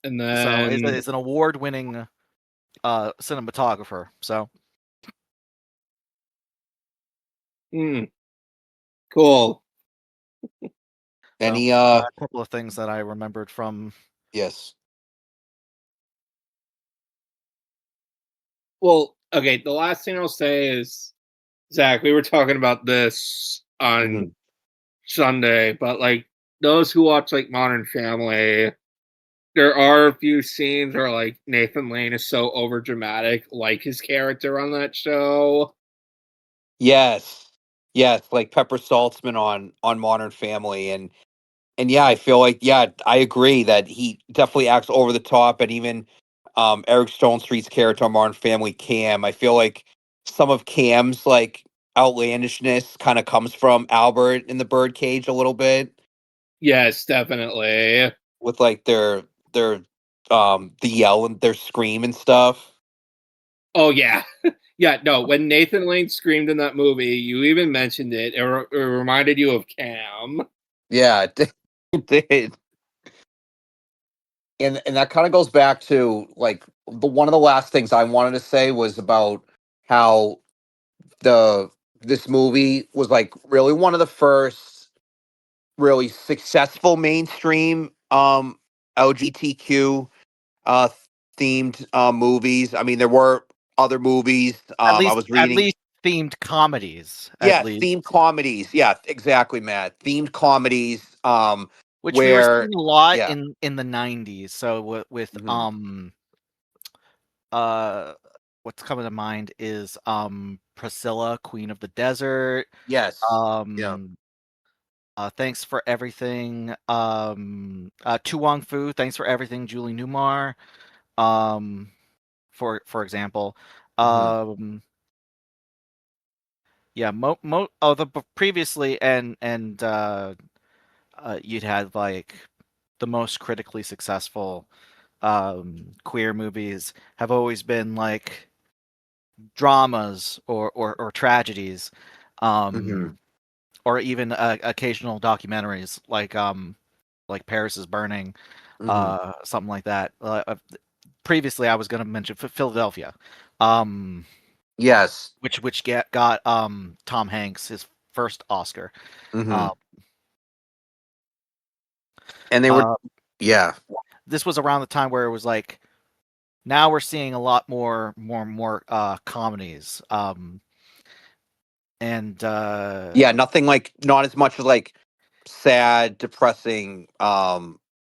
And then so is an award-winning cinematographer. So cool. Any a couple of things that I remembered from. Yes. Well, okay, the last thing I'll say is, Zach, we were talking about this on Sunday, but like those who watch like Modern Family, there are a few scenes where like Nathan Lane is so over dramatic, like his character on that show. Yes. Yes, like Pepper Saltzman on Modern Family, and yeah, I feel like I agree that he definitely acts over the top, and even Eric Stone Street's character on Modern Family, Cam. I feel like some of Cam's like outlandishness kind of comes from Albert in the Birdcage a little bit. Yes, definitely. With like their the yell and their scream and stuff. Oh yeah. Yeah, no, when Nathan Lane screamed in that movie, you even mentioned it. It reminded you of Cam. Yeah, it did. And that kind of goes back to like one of the last things I wanted to say was about how this movie was like really one of the first really successful mainstream LGBTQ uh themed movies. I mean, there were other movies. I was reading at least themed comedies. themed comedies. Yeah, exactly, Matt. Themed comedies. Which we were Where seeing a lot in the 90s. So with what's coming to mind is Priscilla, Queen of the Desert. Yes. Thanks for Everything. Tu Wong Fu, Thanks for Everything, Julie Newmar. For example. Yeah, previously and you'd had like the most critically successful queer movies have always been like dramas or tragedies, or even occasional documentaries like Paris is Burning, something like that. Previously, I was going to mention Philadelphia, yes, which got Tom Hanks his first Oscar. And they were this was around the time where it was like, now we're seeing a lot more comedies. And nothing like, not as much as like sad, depressing,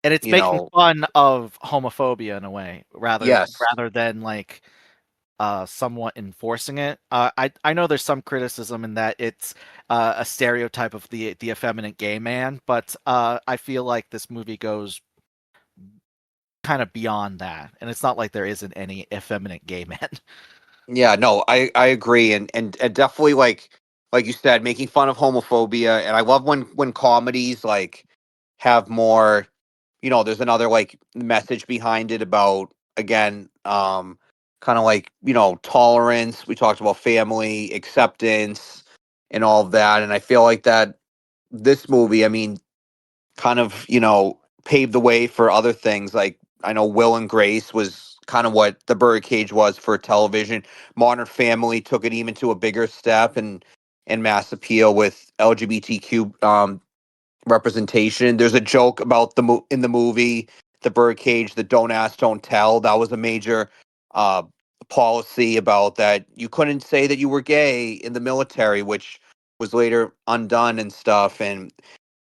and it's making fun of homophobia in a way rather than like somewhat enforcing it. I know there's some criticism in that it's a stereotype of the effeminate gay man, but I feel like this movie goes kind of beyond that, and it's not like there isn't any effeminate gay men. Yeah, no, I agree, and definitely like you said, making fun of homophobia, and I love when comedies like have more, there's another like message behind it about, again, kind of like, tolerance. We talked about family acceptance and all of that, and I feel like that this movie, I mean, kind of, paved the way for other things. Like I know Will and Grace was kind of what the Birdcage was for television. Modern Family took it even to a bigger step and mass appeal with LGBTQ representation. There's a joke about in the movie The Birdcage, the "Don't Ask, Don't Tell." That was a major uh, policy about that. You couldn't say that you were gay in the military, which was later undone and stuff. And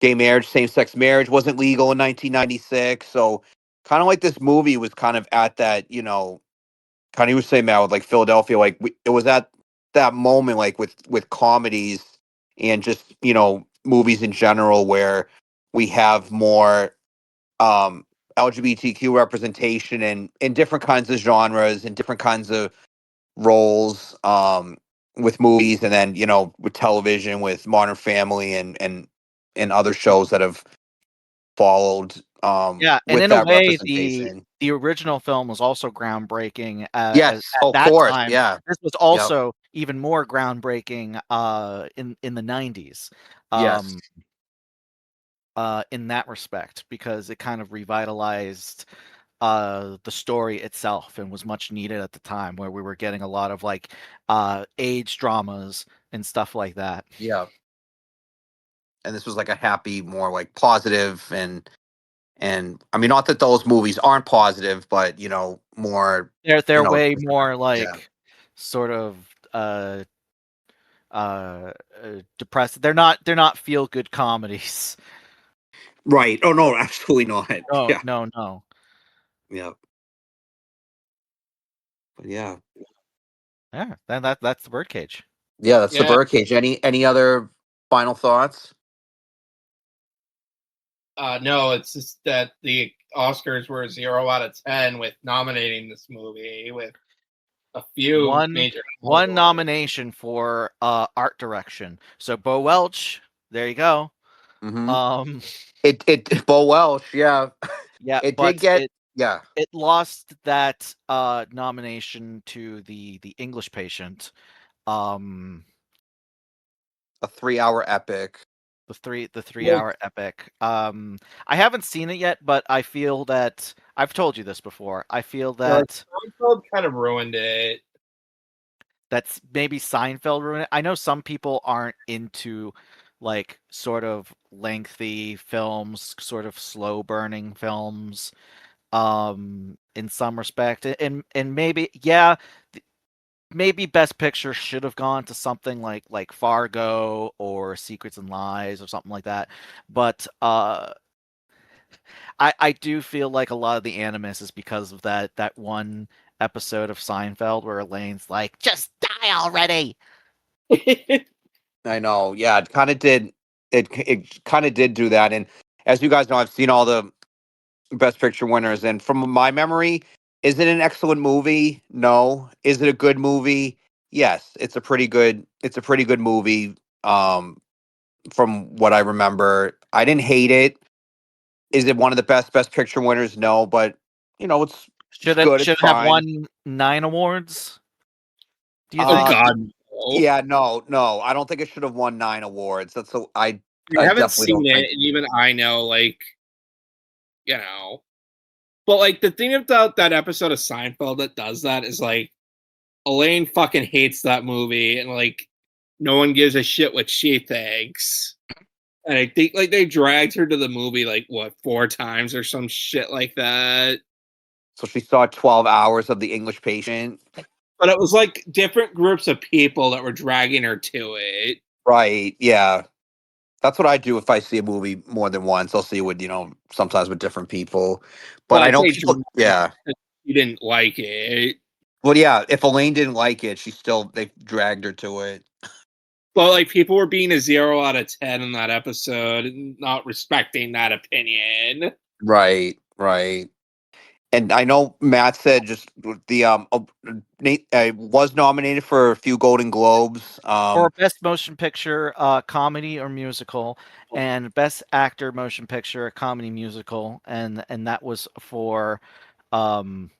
gay marriage, same-sex marriage wasn't legal in 1996. So kind of like this movie was kind of at that, kind of you were saying, Matt, with like Philadelphia, like it was at that moment, like with comedies and just movies in general, where we have more LGBTQ representation in different kinds of genres and different kinds of roles, with movies, and then with television, with Modern Family and other shows that have followed Yeah, and with in a that way, representation. the original film was also groundbreaking Yes, at of that course, time. yeah, This was yep, also even more groundbreaking in the 90s. yes. In that respect, because it kind of revitalized the story itself and was much needed at the time, where we were getting a lot of like age dramas and stuff like that. Yeah. And this was like a happy, more like positive, and I mean, not that those movies aren't positive, but more, They're way different. more Yeah. like sort of uh depressed. They're not feel good comedies. Right. Oh no, absolutely not. No, Yeah. no, no. Yeah. But yeah. Yeah, then that's the Birdcage. Yeah, that's the Yeah. Birdcage. Any other final thoughts? No, it's just that the Oscars were 0 out of 10 with nominating this movie with a few One major one categories. nomination for art direction. So Bo Welch, there you go. Mm-hmm. Um It Bo Welsh, yeah. yeah, It did but get, it yeah, it lost that nomination to the English Patient. Um a 3-hour epic. the three Well, hour epic. I haven't seen it yet, but I feel that I've told you this before. I feel that Seinfeld kind of ruined it. that's maybe Seinfeld ruined it. I know some people aren't into like sort of lengthy films, sort of slow burning films, in some respect. And maybe maybe Best Picture should have gone to something like Fargo or Secrets and Lies or something like that. But I do feel like a lot of the animus is because of that one episode of Seinfeld where Elaine's like, "Just die already." I know. Yeah, it kind of did. It kind of did do that. And as you guys know, I've seen all the Best Picture winners, and from my memory, is it an excellent movie? No. Is it a good movie? Yes. It's a pretty good. It's a pretty good movie. From what I remember, I didn't hate it. Is it one of the Best Picture winners? No, but it's Should it good. It's should it have fine. won 9 awards? Do you Oh think? Y- God, no. yeah, no. I don't think it should have won 9 awards. You I haven't definitely seen don't it, think. and even I know, like, you know. But like the thing about that episode of Seinfeld that does that is like Elaine fucking hates that movie, and like no one gives a shit what she thinks. And I think like they dragged her to the movie like what 4 times or some shit like that. So she saw 12 hours of The English Patient. But it was like different groups of people that were dragging her to it. Right. Yeah. That's what I do if I see a movie more than once. I'll see it with, sometimes with different people. But Well, I I'd know say people, yeah. you didn't like it. Well, yeah, if Elaine didn't like it, they dragged her to it. But like people were being a 0 out of 10 in that episode and not respecting that opinion. Right, right. And I know Matt said just the Nate was nominated for a few Golden Globes. For Best Motion Picture, Comedy or Musical, and Best Actor Motion Picture, Comedy Musical, and that was for um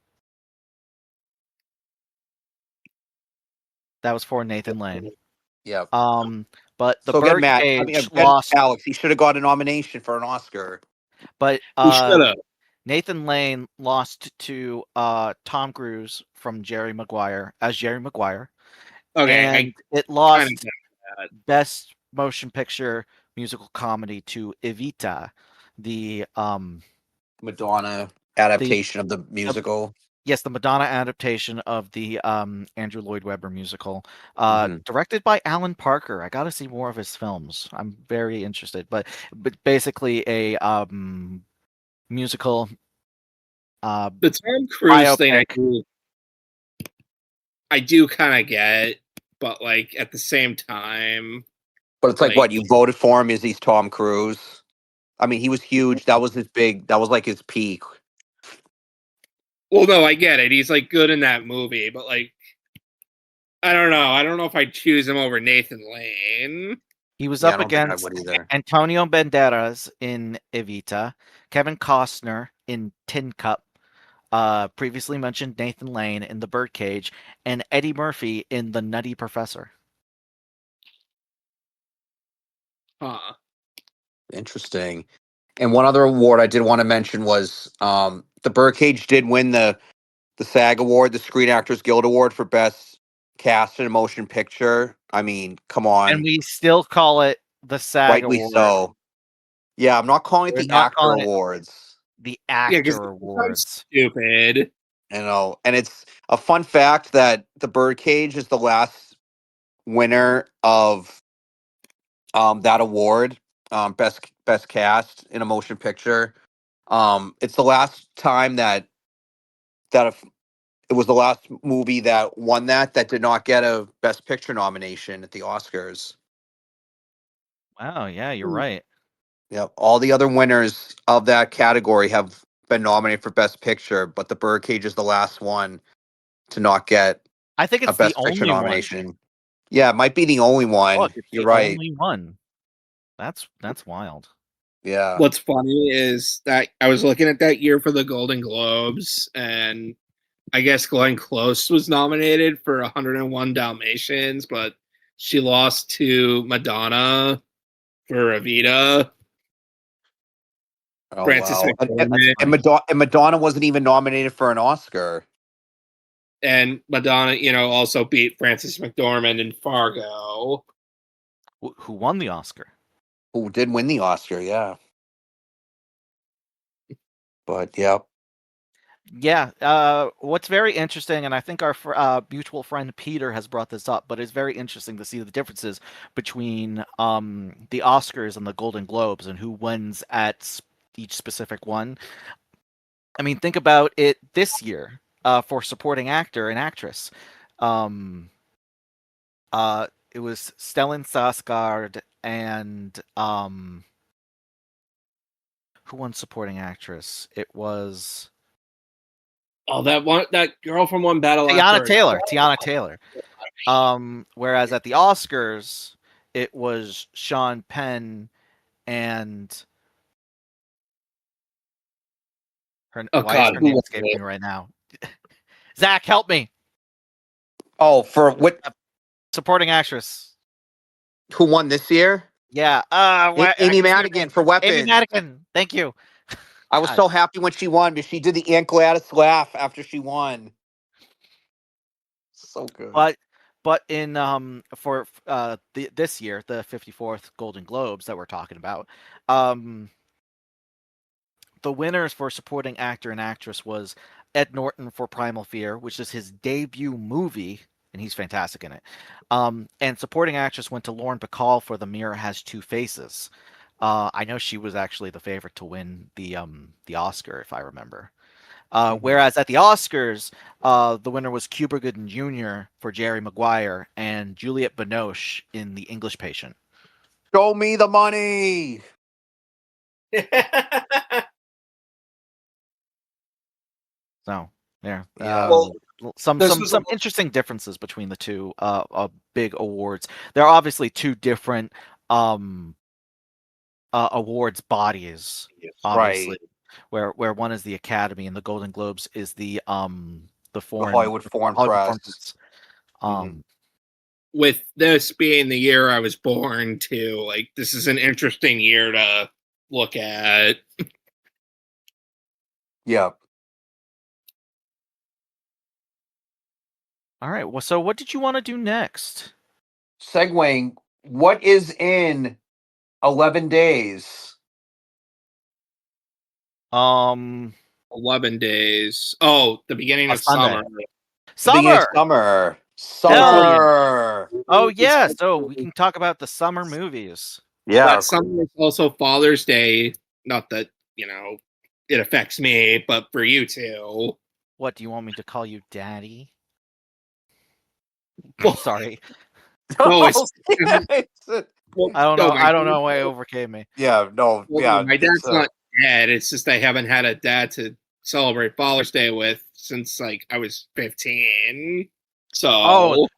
Nathan Lane. Yeah. But the So again, Matt, I mean, Birdcage again, lost. Alex, he should have got a nomination for an Oscar. But Who should have? Nathan Lane lost to Tom Cruise from Jerry Maguire as Jerry Maguire, Okay, and it kind of lost get that. Best Motion Picture Musical Comedy to Evita, the Madonna adaptation of the musical. yes, the Madonna adaptation of the Andrew Lloyd Webber musical, Mhm. directed by Alan Parker. I got to see more of his films. I'm very interested, but basically a musical The Tom Cruise thing, biopic. I do kind of get, but like at the same time, But it's like, like, what, you voted for him? Is he's Tom Cruise? I mean, he was huge. That was his big. That was like his peak. well, no, I get it. He's like good in that movie, but like, I don't know. I don't know if I'd choose him over Nathan Lane. He was Yeah, I up don't think I against would either. Antonio Banderas in Evita, Kevin Costner in Tin Cup, previously mentioned Nathan Lane in The Birdcage, and Eddie Murphy in The Nutty Professor. Huh. Interesting. And one other award I did want to mention was the Birdcage did win the SAG award, the Screen Actors Guild Award for Best Cast in a Motion Picture. I mean, come And on, we still call it the SAG rightly Award. so. Yeah, I'm not calling it We're the not Actor calling it Awards. the Yeah, because Actor Awards. stupid. You know, and it's a fun fact that the Birdcage is the last winner of that award, best cast in a motion picture. It's the last time that it was the last movie that won that did not get a Best Picture nomination at the Oscars. Wow, yeah, you're right. Yep, all the other winners of that category have been nominated for Best Picture, but The Birdcage is the last one to not get I think a it's the Best Picture only one. nomination. Yeah, it might be the only one. Look, it's You're the right. only one. That's wild. Yeah. What's funny is that I was looking at that year for the Golden Globes, and I guess Glenn Close was nominated for 101 Dalmatians, but she lost to Madonna for Evita. Oh Frances wow. That's McDormand. funny. And Madonna wasn't even nominated for an Oscar. And Madonna, also beat Frances McDormand in Fargo. Who won the Oscar? Who did win the Oscar, yeah. But yeah. Yeah, what's very interesting, and I think our mutual friend Peter has brought this up, but it's very interesting to see the differences between the Oscars and the Golden Globes and who wins at each specific one. I mean, think about it this year for supporting actor and actress. It was Stellan Skarsgård and who won supporting actress? It was Oh, that girl from One Battle Tiana After Taylor. Whereas at the Oscars, it was Sean Penn and Oh why is God, her who name was escaping it? me right now? Zack, help me. Oh, for what? Supporting actress. Who won this year? Yeah. Amy Madigan for Weapons. Amy Madigan. Thank you. I was God. so happy when she won, but she did the Aunt Gladys laugh after she won. So good. But in for this year, the 54th Golden Globes that we're talking about, the winners for supporting actor and actress was Ed Norton for Primal Fear, which is his debut movie, and he's fantastic in it. And supporting actress went to Lauren Bacall for The Mirror Has Two Faces. I know she was actually the favorite to win the Oscar, if I remember. Whereas at the Oscars, the winner was Cuba Gooding Jr. for Jerry Maguire and Juliette Binoche in The English Patient. Show me the money. So there, Yeah. Well, some this was interesting differences between the two big awards. There are obviously two different awards bodies, obviously, Right. where one is the Academy and the Golden Globes is the foreign Hollywood Foreign Press. with this being the year I was born too, like this is an interesting year to look at. Yeah. All right. Well, so what did you want to do next? Segueing, what is in 11 days? 11 days. Oh, the beginning A of Sunday. summer. The beginning of Summer. summer. Hell yeah. Summer. Oh yeah. So we can talk about the summer movies. Yeah. But summer is also Father's Day. Not that, it affects me, but for you too. What do you want me to call you, Daddy? Well, Sorry. No, it's well, I don't no, know. my I don't know dad- why it overcame me. Yeah, no, well, yeah. my dad's not dead. It's just I haven't had a dad to celebrate Father's Day with since like I was 15. So Oh,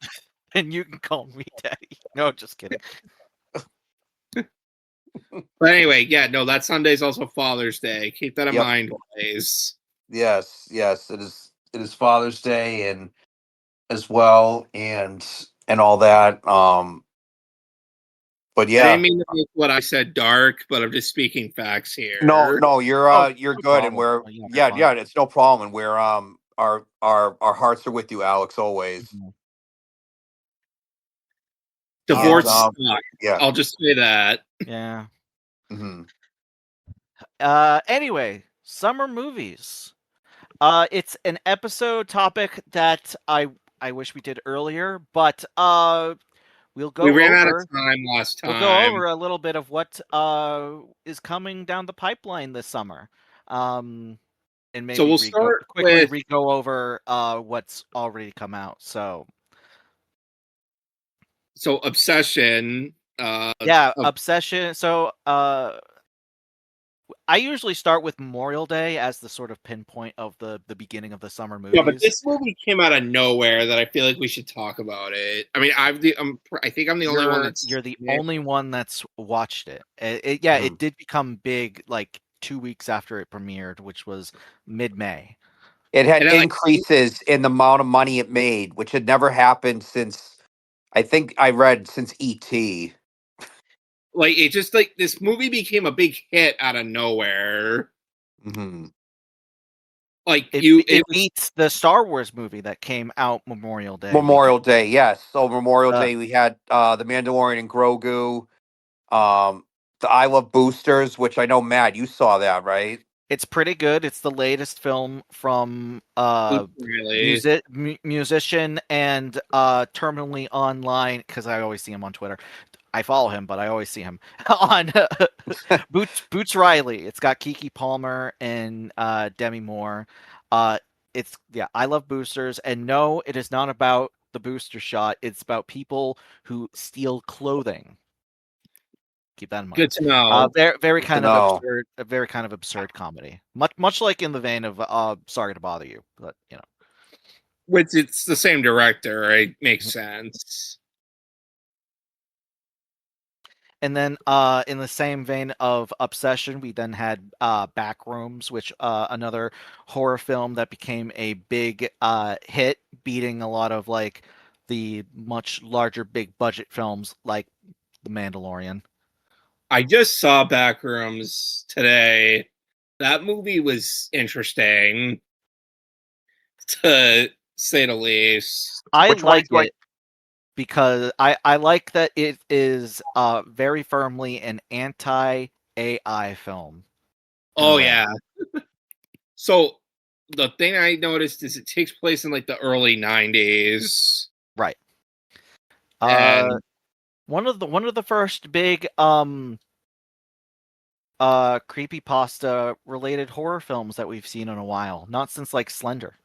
and you can call me Daddy. No, just kidding. but anyway, yeah, no, that Sunday's also Father's Day. Keep that in Yep. mind always. Yes, it is. It is Father's Day and as well, and all that. But I yeah, didn't mean to make what I said dark, but I'm just speaking facts here. no, you're Oh, you're no good, and problem. we're Oh, yeah, yeah, fine. yeah, it's no problem, and we're our hearts are with you, Alex, always. Mhm. Divorce And, sucks. yeah. I'll just say that. Yeah. hmm Anyway, summer movies. It's an episode topic that I wish we did earlier, but we'll go We ran out over of time last we'll time. go over a little bit of what is coming down the pipeline this summer. And maybe So we'll start quickly with go over what's already come out. So Obsession. yeah, Of- Obsession. So I usually start with Memorial Day as the sort of pinpoint of the beginning of the summer movies. Yeah, but this movie came out of nowhere that I feel like we should talk about it. I mean, I think I'm the only one that's You're the seen it. only one that's watched it. It Mhm. did become big like 2 weeks after it premiered, which was mid-May. It had And then, like, increases in the amount of money it made, which had never happened since I think I read since ET. like it just like this movie became a big hit out of nowhere. hmm Like It it was beats the Star Wars movie that came out Memorial Day Memorial weekend. Day, yes. So Memorial Uh, Day, we had the Mandalorian and Grogu, the I Love Boosters, which I know, Matt, you saw that, right? It's pretty good. It's the latest film from really musician and terminally online, because I always see him on Twitter. I follow him, but I always see him on Boots Riley. It's got Keke Palmer and Demi Moore. I love boosters, and no, it is not about the booster shot. It's about people who steal clothing. Keep that in mind. good to know. Very Good to kind of know. absurd, a very kind of absurd comedy. Much like in the vein of Sorry to Bother You, but you know. Which it's the same director, right? Makes Mhm. sense. And then in the same vein of Obsession, we then had Backrooms, which another horror film that became a big hit, beating a lot of like the much larger big budget films like The Mandalorian. I just saw Backrooms today. That movie was interesting, to say the least. I Which one like do I- it because I like that it is very firmly an anti-AI film. Oh way. yeah. So the thing I noticed is it takes place in like the early 90s. Right. And One of the first big creepypasta related horror films that we've seen in a while. Not since like Slender.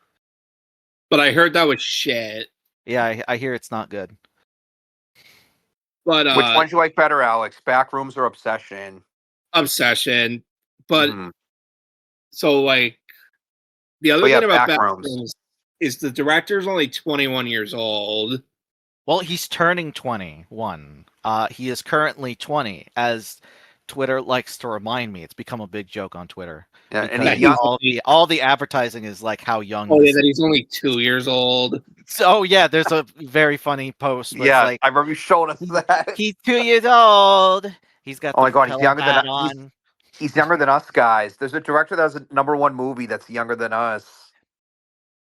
but I heard that was shit. Yeah, I hear it's not good. But Which one do you like better, Alex? Backrooms or Obsession? Obsession. But Mhm. so like the other But yeah, thing about Backrooms. Backrooms is the director's only 21 years old. Well, he's turning 21. He is currently 20, as Twitter likes to remind me. It's become a big joke on Twitter. Yeah, and Because he's young. all the advertising is like how young. Oh yeah, that he's only 2 years old. So yeah, there's a very funny post where it's Yeah, like I remember you showing us that. he's 2 years old. He's got Oh the my God, he's fella younger than hat he's on. He's younger than us, guys. There's a director that has a #1 movie that's younger than us.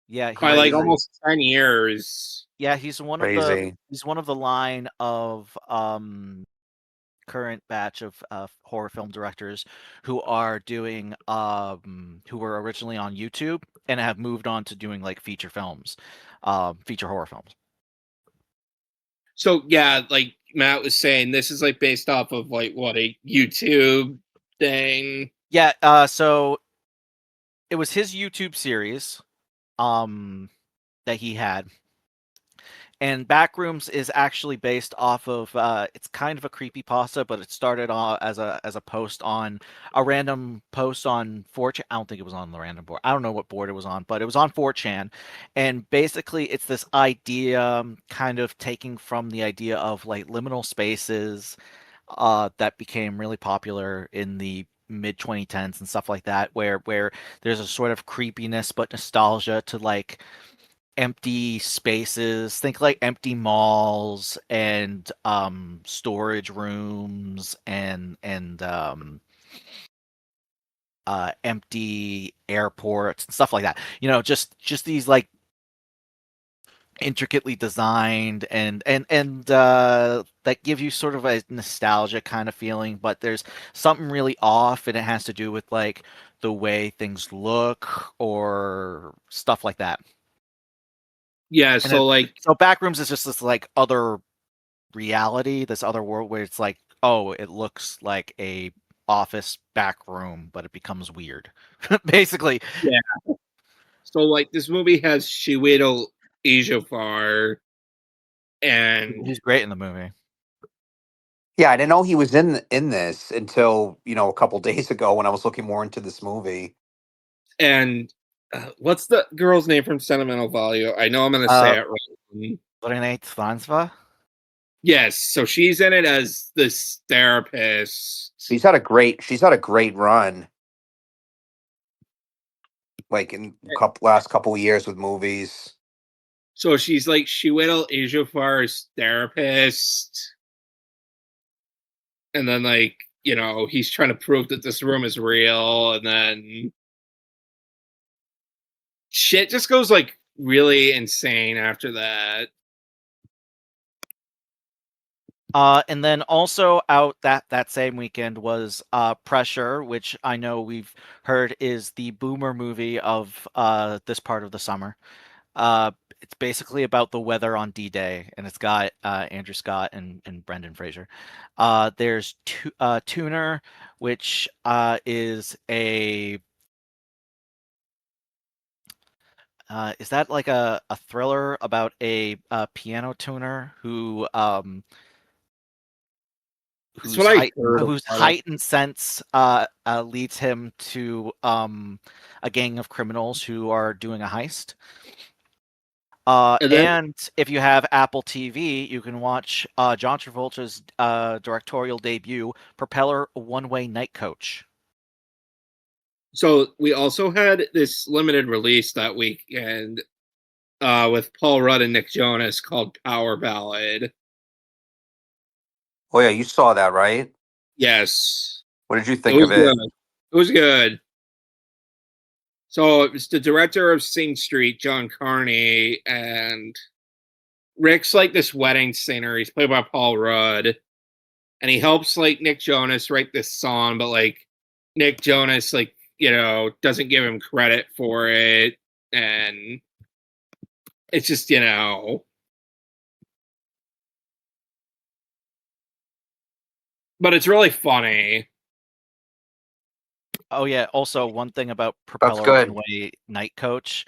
Yeah, by like Crazy. almost 10 years. yeah, he's one Crazy. of the line of current batch of horror film directors who are doing who were originally on YouTube and have moved on to doing like feature films, feature horror films. So yeah, like Matt was saying, this is like based off of like what, a YouTube thing. Yeah, so it was his YouTube series that he had. And Backrooms is actually based off of it's kind of a creepypasta, but it started as a post on a random post on 4chan. I don't think it was on the random board. I don't know what board it was on, but it was on 4chan. And basically it's this idea kind of taking from the idea of like liminal spaces that became really popular in the mid 2010s and stuff like that, where there's a sort of creepiness but nostalgia to like empty spaces. Think like empty malls and storage rooms and empty airports and stuff like that. You know, just these like intricately designed and that give you sort of a nostalgia kind of feeling, but there's something really off and it has to do with like the way things look or stuff like that. Yeah, And so like so Backrooms is just this like other reality, this other world where it's like, oh, it looks like a office back room, but it becomes weird. Basically. yeah. So like this movie has Chiwetel Ejiofor, and He's great in the movie. Yeah, I didn't know he was in this until a couple days ago when I was looking more into this movie. what's the girl's name from Sentimental Value? I know I'm gonna say it wrong. Renate Svansva? Yes, so she's in it as this therapist. She's had a great run, like in last couple of years with movies. So she's like Chiwetel Ejiofor's therapist, and then like he's trying to prove that this room is real, and then shit just goes like really insane after that. And then also out that same weekend was Pressure, which I know we've heard is the boomer movie of this part of the summer. It's basically about the weather on D-Day, and it's got Andrew Scott and Brendan Fraser. There's Tuner, which is is that like a thriller about a piano tuner That's what I heard whose about it. heightened sense leads him to a gang of criminals who are doing a heist. And then, And if you have Apple TV, you can watch John Travolta's directorial debut, Propeller One-Way Night Coach. so we also had this limited release that weekend with Paul Rudd and Nick Jonas called Power Ballad. Oh yeah, you saw that, right? Yes. What did you It think was of it? good. It was good. So it's the director of Sing Street, John Carney, and Rick's like this wedding singer. He's played by Paul Rudd, and he helps like Nick Jonas write this song, but like Nick Jonas like doesn't give him credit for it, and it's just but it's really funny. Oh yeah, also one thing about That's Propeller good. One-Way Night Coach.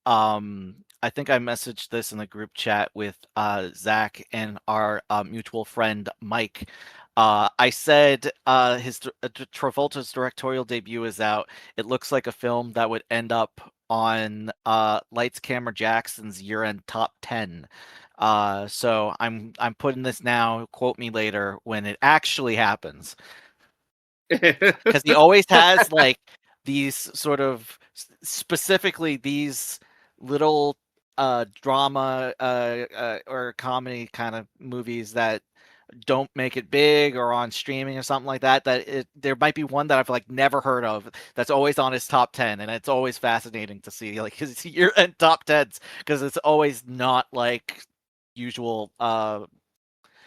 I think I messaged this in the group chat with Zack and our mutual friend Mike. I said Travolta's directorial debut is out. It looks like a film that would end up on Lights Camera Jackson's year-end top 10. So I'm putting this now. Quote me later when it actually happens, because he always has like these sort of specifically these little drama or comedy kind of movies that don't make it big or on streaming or something like that, there might be one that I've like never heard of that's always on his top 10, and it's always fascinating to see like his year-end top 10s because it's always not like usual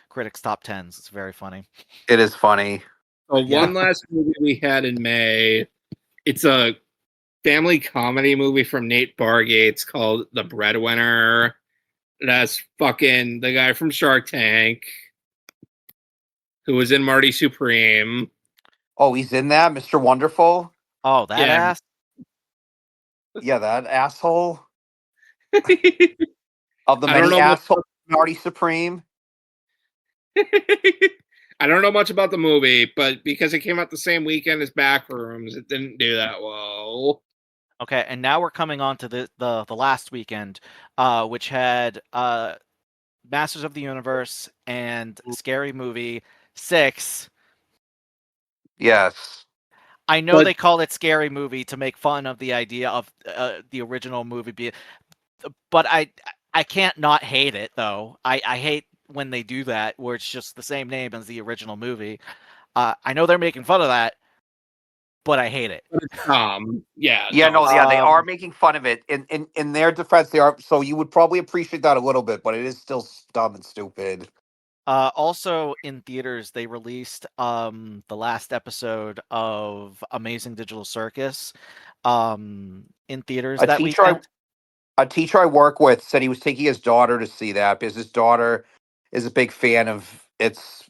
critics top 10s. It's very funny. It is funny. So Yeah. one last movie we had in May. It's a family comedy movie from Nate Bargatze called The Breadwinner. That's fucking the guy from Shark Tank who was in Marty Supreme. Oh, he's in that, Mr. Wonderful. Oh, that Yeah. ass. Yeah, that asshole of the I don't many know much assholes, Marty Supreme. I don't know much about the movie, but because it came out the same weekend as Backrooms, it didn't do that well. Okay, and now we're coming on to the last weekend, which had Masters of the Universe and Scary Movie 6. Yes. I know But- they call it Scary Movie to make fun of the idea of the original movie, but I can't not hate it though. I hate when they do that, where it's just the same name as the original movie. I know they're making fun of that, but I hate it. Yeah. Yeah, no, yeah, they Um, are making fun of it. In their defense, they are. So you would probably appreciate that a little bit, but it is still dumb and stupid. Also in theaters, they released the last episode of Amazing Digital Circus in theaters A that teacher, weekend. a teacher I work with said he was taking his daughter to see that because his daughter is a big fan of it's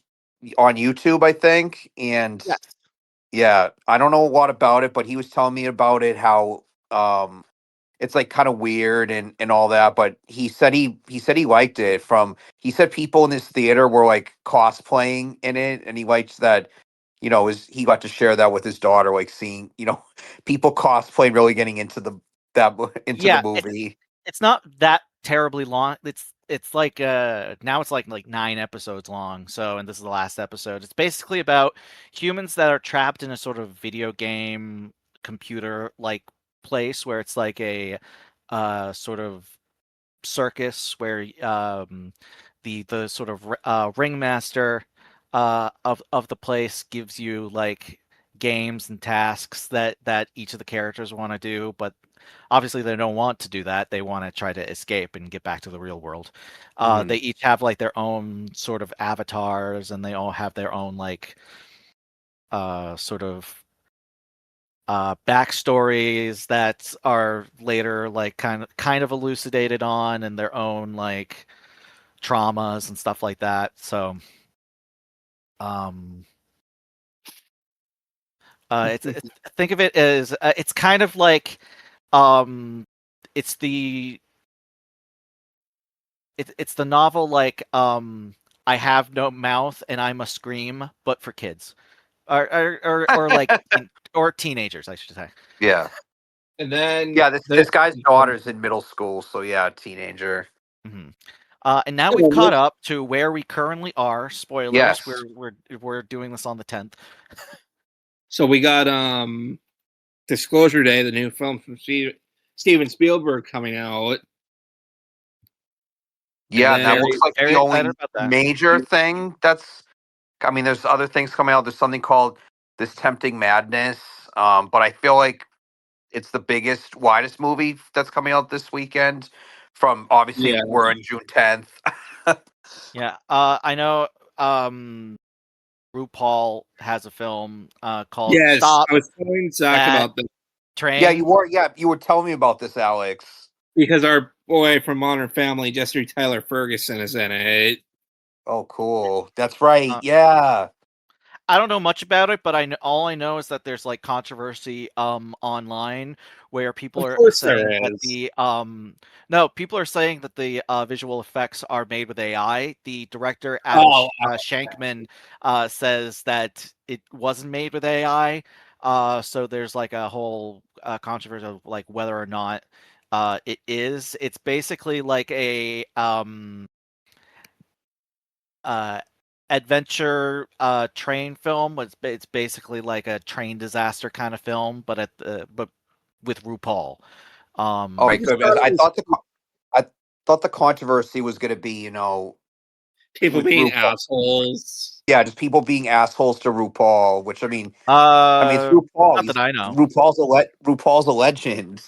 on YouTube, I think. And Yes. yeah, I don't know a lot about it, but he was telling me about it, how it's like kind of weird and all that, but he said he liked it. From He said people in this theater were like cosplaying in it, and he likes that, he got to share that with his daughter, like seeing, people cosplay, really getting into into the Yeah, movie. it's not that terribly long. It's like now it's like 9 episodes long. So, and this is the last episode. It's basically about humans that are trapped in a sort of video game computer like place where it's like a sort of circus where the sort of ringmaster of the place gives you like games and tasks that each of the characters want to do, but obviously they don't want to do that. They want to try to escape and get back to the real world. Mhm. They each have like their own sort of avatars, and they all have their own like sort of backstories that are later like kind of elucidated on, and their own like traumas and stuff like that. So um it's think of it as it's kind of like um it's the it's the novel like I have no mouth and I must scream, but for kids, or like or teenagers, I should say. Yeah. And then Yeah, this guy's daughter's in middle school, so yeah, teenager. Mm-hmm. And now we've caught up to where we currently are. Spoilers. Yes. We're doing this on the 10th. So we got Disclosure Day, the new film from Steven Spielberg coming out. Yeah, then that looks like very the only excited about that. major thing I mean, there's other things coming out. There's something called This Tempting Madness. But I feel like it's the biggest, widest movie that's coming out this weekend. From obviously, Yeah. we're on June 10th. Yeah. I know. RuPaul has a film called Yes, Stop I was telling Zach That about this Train. Yeah, you were telling me about this, Alex. because our boy from Modern Family, Jesse Tyler Ferguson, is in it. Oh, cool. That's right. Uh, Yeah. I don't know much about it, but all I know is that there's like controversy online where people Of are course saying there that is. people are saying that the visual effects are made with AI. The director Adam Shankman says that it wasn't made with AI. So there's like a whole controversy of like whether or not it is. It's basically like a adventure train film. It's basically like a train disaster kind of film, but but with RuPaul. All right, good. I thought the controversy was going to be, People with being RuPaul. assholes. Yeah, just people being assholes to RuPaul. Which I mean, it's RuPaul. Not that I know. RuPaul's a legend.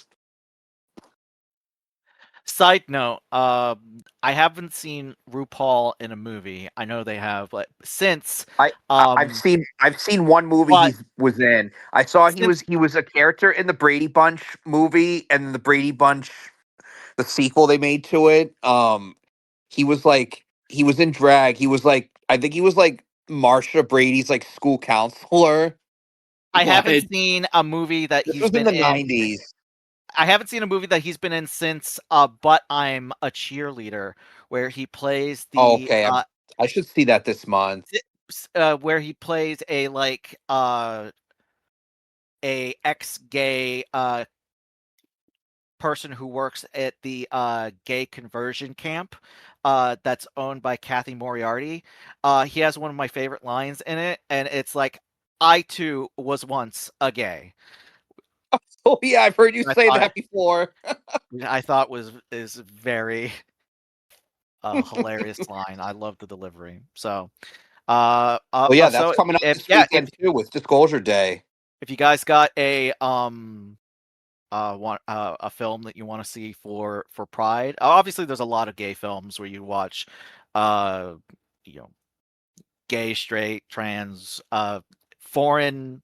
Side note, I haven't seen RuPaul in a movie. I know they have, but since I've seen one movie but he was in. I saw since he was a character in the Brady Bunch movie, and the Brady Bunch, the sequel they made to it. He was in drag. He was like, I think he was like Marsha Brady's like school counselor. I haven't What? seen a movie that This he's was in been the in. 90s. I haven't seen a movie that he's been in since But I'm a Cheerleader, where he plays Oh, the okay, I should see that this month. where he plays a ex-gay person who works at the gay conversion camp that's owned by Kathy Moriarty. He has one of my favorite lines in it, and it's like, "I too was once a gay." Oh yeah, I've heard you I say thought that before. I thought is very hilarious line. I love the delivery. So, Well, yeah, that's so coming up if this weekend too with Disclosure Day. if you guys got a want a film that you want to see for Pride, obviously there's a lot of gay films where you watch, uh, you know, gay, straight, trans, foreign,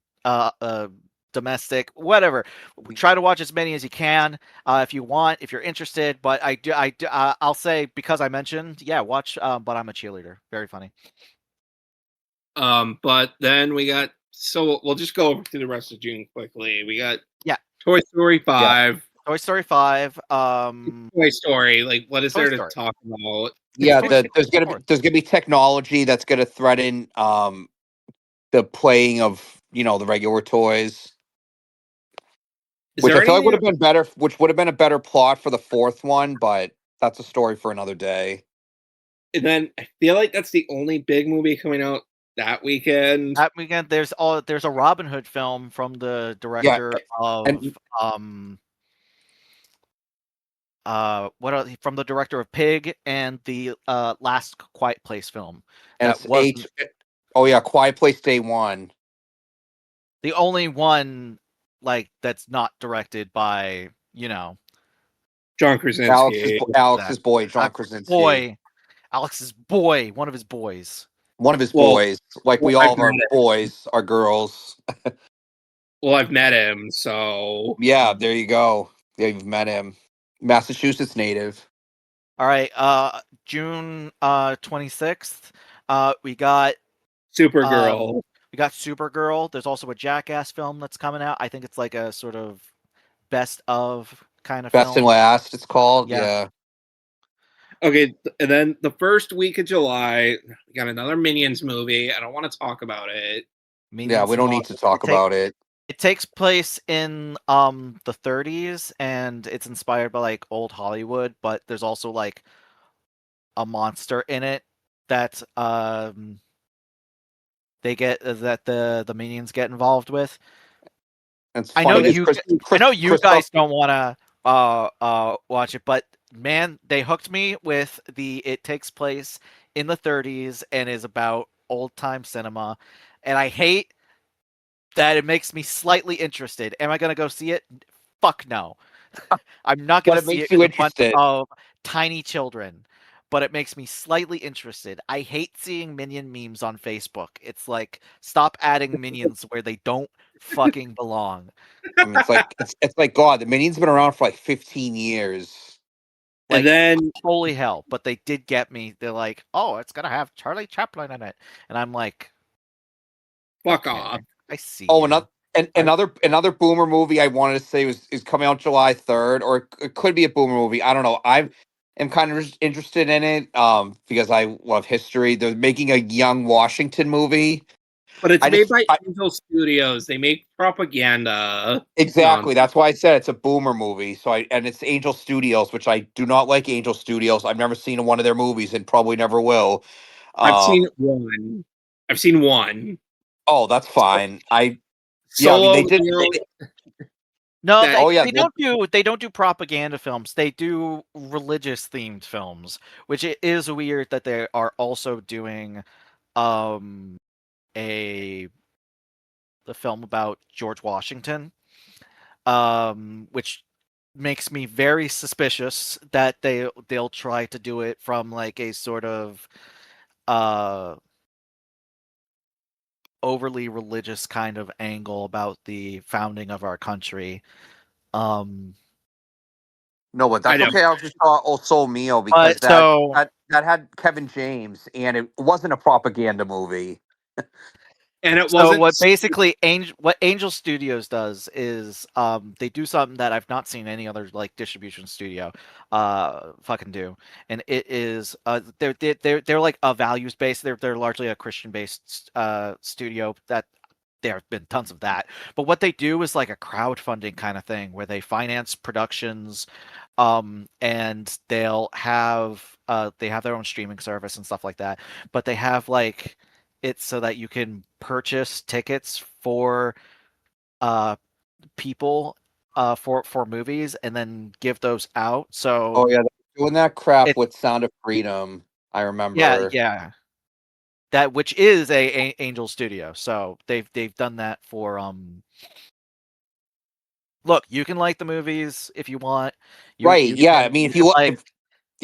domestic, whatever. Try to watch as many as you can if you want, if you're interested. But I'll say, because I mentioned, yeah, watch. But I'm a Cheerleader. Very funny. But then we got, so we'll just go over to the rest of June quickly. We got Yeah, Toy Story 5. Toy Story 5. Toy Story, like, what is Toy there to Story. talk about? Yeah, Toy there's gonna be technology that's gonna threaten the playing of the regular toys, Is which there I feel like would anything? have been better, which would have been a better plot for the fourth one, but that's a story for another day. And then I feel like that's the only big movie coming out that weekend. That weekend, there's a Robin Hood film from the Yeah, director of and from the director of Pig and the last Quiet Place film. That it's wasn't oh yeah, Quiet Place Day One. the only one that's not directed by John Krasinski. Alex's Zack. boy, John Krasinski. Boy, Alex's boy, one of his boys. One of his Well, boys, like we I've all of our met him. boys are girls. Well, I've met him, so Yeah, there you go. Yeah, you've met him. Massachusetts native. All right, June 26th, we got Supergirl. Supergirl. There's also a Jackass film that's coming out. I think it's like a sort of best of kind of Best and film. Last, it's called. Yeah. Yeah. Okay, and then the first week of July, we got another Minions movie. I don't want to talk about it. Yeah, we don't need to talk about it. It takes place in the 30s, and it's inspired by like old Hollywood, but there's also like a monster in it that the Minions get involved with. It's I funny. know you guys don't want to watch it, but man, they hooked me with it takes place in the 30s and is about old time cinema, and I hate that it makes me slightly interested. Am I gonna go see it? Fuck no. I'm not gonna But it see makes it you with a bunch interested. of tiny children, but it makes me slightly interested. I hate seeing Minion memes on Facebook. It's like, stop adding Minions where they don't fucking belong. I mean, it's like God. The Minions been around for like 15 years. And then, holy hell! But they did get me. They're like, "Oh, it's gonna have Charlie Chaplin in it," and I'm like, fuck okay, off. I see. Oh, you. another boomer movie I wanted to say is coming out July 3rd, or it could be a boomer movie. I don't know. I am kind of interested in it because I love history. They're making a Young Washington movie. But it's made by Angel Studios. They make propaganda. Exactly. That's why I said it's a boomer movie. And it's Angel Studios, which I do not like Angel Studios. I've never seen one of their movies and probably never will. I've seen one. I've seen one. Oh, that's fine. I mean, Solo. No, that- Oh, yeah, they don't do propaganda films. They do religious themed films, which it is weird that they are also doing a the film about George Washington, which makes me very suspicious that they'll try to do it from like a sort of uh overly religious kind of angle about the founding of our country. No, but I that's know. okay. I just saw El Sol Mio because But so that had Kevin James, and it wasn't a propaganda movie. And it So wasn't. what basically Angel Studios does is they do something that I've not seen any other like distribution studio fucking do, and it is they're like a values based. They're largely a Christian based studio that. There have been tons of that, but what they do is like a crowdfunding kind of thing where they finance productions, and they have their own streaming service and stuff like that, but they have like it's so that you can purchase tickets for uh people for movies and then give those out. So Oh yeah, they're doing that crap it's with Sound of Freedom. I yeah, remember. yeah. That which is a Angel Studio. So they've done that for look, you can like the movies if you want. Right? Yeah. I mean, You can like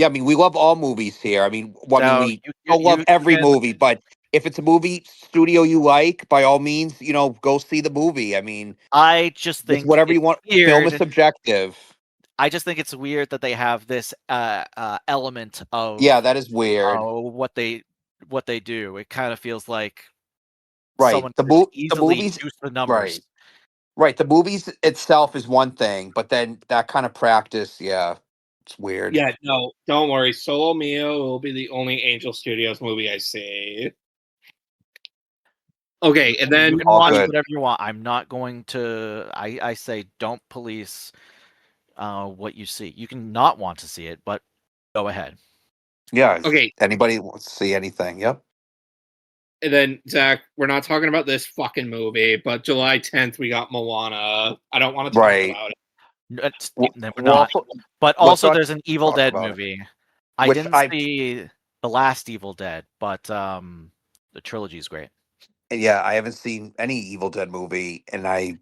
I mean, we love all movies here. I mean, so we don't love you every can movie, but if it's a movie studio you like, by all means, go see the movie. I mean, I just it's think whatever it's you want. Film is weird. subjective. I just think it's weird that they have this element Yeah, of that is weird. what they do. It kind of feels like Right. someone could The easily movies. juice the numbers. Right. Right. The movies itself is one thing, but then that kind of practice, yeah, it's weird. Yeah, no, don't worry. Solo Mio will be the only Angel Studios movie I see. Okay, and You then can All watch good. whatever you want. I'm not going to. I say don't police what you see. You can not want to see it, but go ahead. Yeah. okay, Anybody wants to see anything? Yep. and then Zach, we're not talking about this fucking movie, but July 10th we got Moana. I don't want to talk Right. about it. Never We're not. also But let's also, not there's an Evil talk Dead about it. movie. I Which didn't see the last Evil Dead, but the trilogy is great. yeah, I haven't seen any Evil Dead movie, and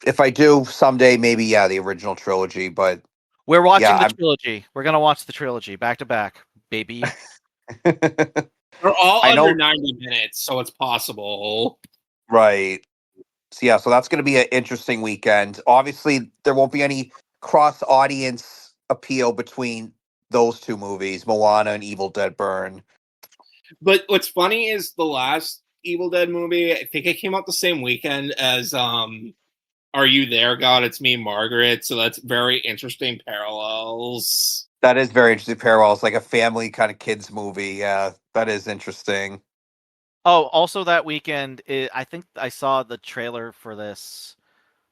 if I do someday, maybe yeah, the original trilogy. But We're watching the yeah, trilogy. We're gonna watch the trilogy back to back, baby. I'm. They're all I under know. 90 minutes, so it's possible. Right. So yeah, so that's going to be an interesting weekend. Obviously, there won't be any cross audience appeal between those two movies, Moana and Evil Dead Burn. But what's funny is the last Evil Dead movie, I think it came out the same weekend as Are You There, God? It's Me, Margaret. So that's very interesting parallels. That is very interesting parallels, like a family kind of kids movie. Yeah, that is interesting. Oh, also that weekend, I think I saw the trailer for this. Oh,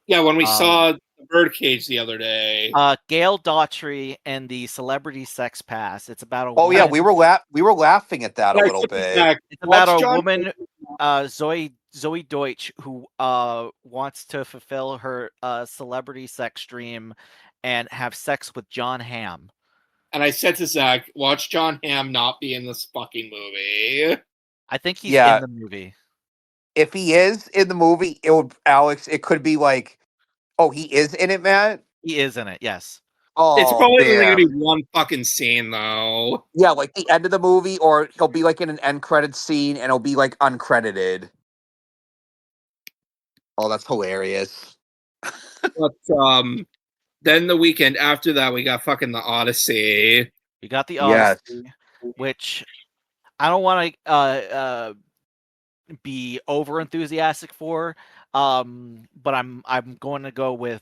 Yeah, when we Um, saw the Birdcage the other day. Gail Daughtry and the Celebrity Sex Pass. It's about a Oh yeah, woman. we were laughing at that a But I little said to bit. Zach, It's about watch a John. woman, Zoe Deutsch, who wants to fulfill her celebrity sex dream and have sex with John Hamm. And I said to Zach, watch John Hamm not be in this fucking movie. I think he's in Yeah, the movie. if he is in the movie, it could be like, oh, he is in it, Matt. He is in it. Yes. It's Oh, probably only going to damn. be one fucking scene, though. Yeah, like the end of the movie, or he'll be like in an end credit scene and he'll be like uncredited. Oh, that's hilarious. But then the weekend after that, we got fucking the Odyssey. We got the Yes. Odyssey, which I don't want to be over enthusiastic for, but I'm going to go with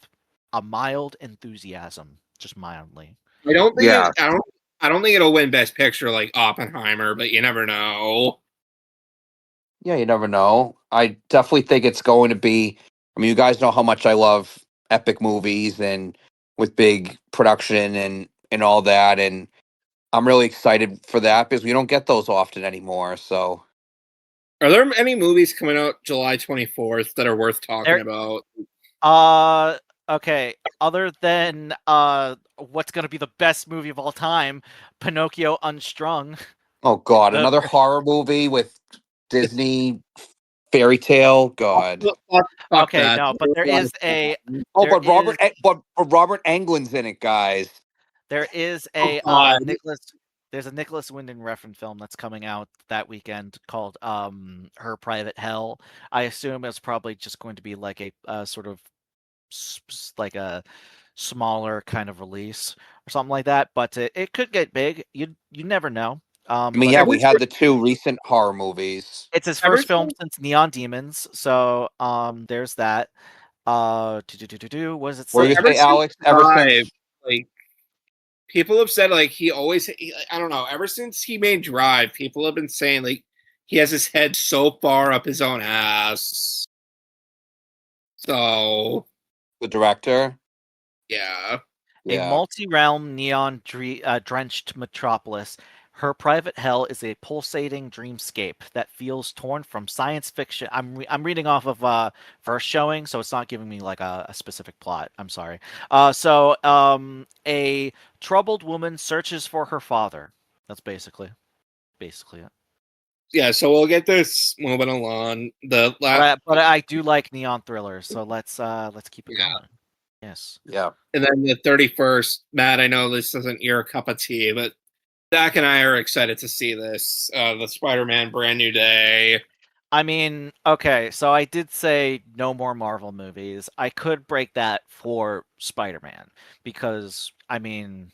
a mild enthusiasm, just mildly. I don't think Yeah. I don't think it'll win Best Picture like Oppenheimer, but you never know. Yeah, you never know. I definitely think it's going to be. I mean, you guys know how much I love epic movies and with big production and all that, and I'm really excited for that because we don't get those often anymore. So Are there any movies coming out July 24th that are worth talking There, about? Okay, other than what's gonna be the best movie of all time, Pinocchio Unstrung. Oh God, The another horror movie with Disney fairy tale. God. Fuck Okay, that. no, but there is Oh, there but is Robert Englund's in it, guys. there is Oh, a God. there's a Nicholas Winding Refn film that's coming out that weekend called Her Private Hell. I assume it's probably just going to be like a sort of like a smaller kind of release or something like that, but it could get big. You never know. I mean, But yeah, Ever we had the 2 recent horror movies. it's his ever first film since since Neon Demons, so there's that. What does it What were you say? gonna ever say, since Alex? Ever Drive, since like people have said, like I don't know. Ever since he made Drive, people have been saying like he has his head so far up his own ass. So the director? yeah, A Yeah. multi-realm drenched metropolis. Her private hell is a pulsating dreamscape that feels torn from science fiction. I'm reading off of first showing, so it's not giving me like a specific plot. I'm sorry. A troubled woman searches for her father. That's basically it. yeah. So we'll get this moving along. The But I do like neon thrillers, so let's keep it Yeah. going. Yes. Yeah. and then the 31st, Matt. I know this isn't your cup of tea, but Zack and I are excited to see this. The Spider-Man Brand New Day. I mean, okay, so I did say no more Marvel movies. I could break that for Spider-Man because I mean